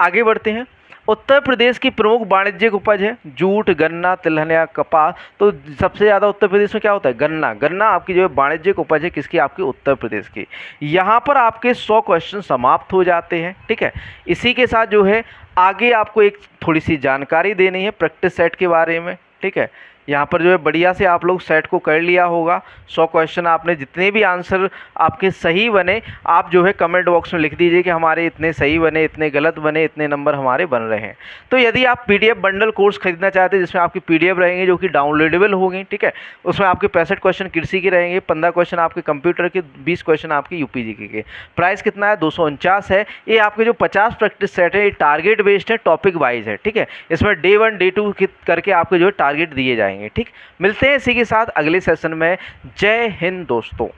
आगे बढ़ते हैं, उत्तर प्रदेश की प्रमुख वाणिज्यिक उपज है जूट, गन्ना, तिलहन या कपास। तो सबसे ज़्यादा उत्तर प्रदेश में क्या होता है? गन्ना। गन्ना आपकी जो है वाणिज्यिक उपज है किसकी? आपकी उत्तर प्रदेश की। यहाँ पर आपके 100 क्वेश्चन समाप्त हो जाते हैं। ठीक है, इसी के साथ जो है आगे आपको एक थोड़ी सी जानकारी देनी है प्रैक्टिस सेट के बारे में। ठीक है, यहाँ पर जो है बढ़िया से आप लोग सेट को कर लिया होगा। 100 क्वेश्चन आपने जितने भी आंसर आपके सही बने आप जो है कमेंट बॉक्स में लिख दीजिए कि हमारे इतने सही बने, इतने गलत बने, इतने नंबर हमारे बन रहे हैं। तो यदि आप पीडीएफ बंडल कोर्स खरीदना चाहते हैं जिसमें आपकी पीडीएफ रहेंगे जो कि डाउनलोडेबल होंगी, ठीक है, उसमें आपके 65 क्वेश्चन कृषि के रहेंगे, 15 क्वेश्चन आपके कंप्यूटर के, 20 क्वेश्चन आपके यूपीजी के। प्राइस कितना है? 249 है। ये आपके जो 50 प्रैक्टिस सेट है ये टारगेट बेस्ड है, टॉपिक वाइज है, ठीक है। इसमें डे 1 डे 2 करके आपके जो है टारगेट दिए जाएंगे, ठीक। मिलते हैं इसी के साथ अगले सेशन में। जय हिंद दोस्तों।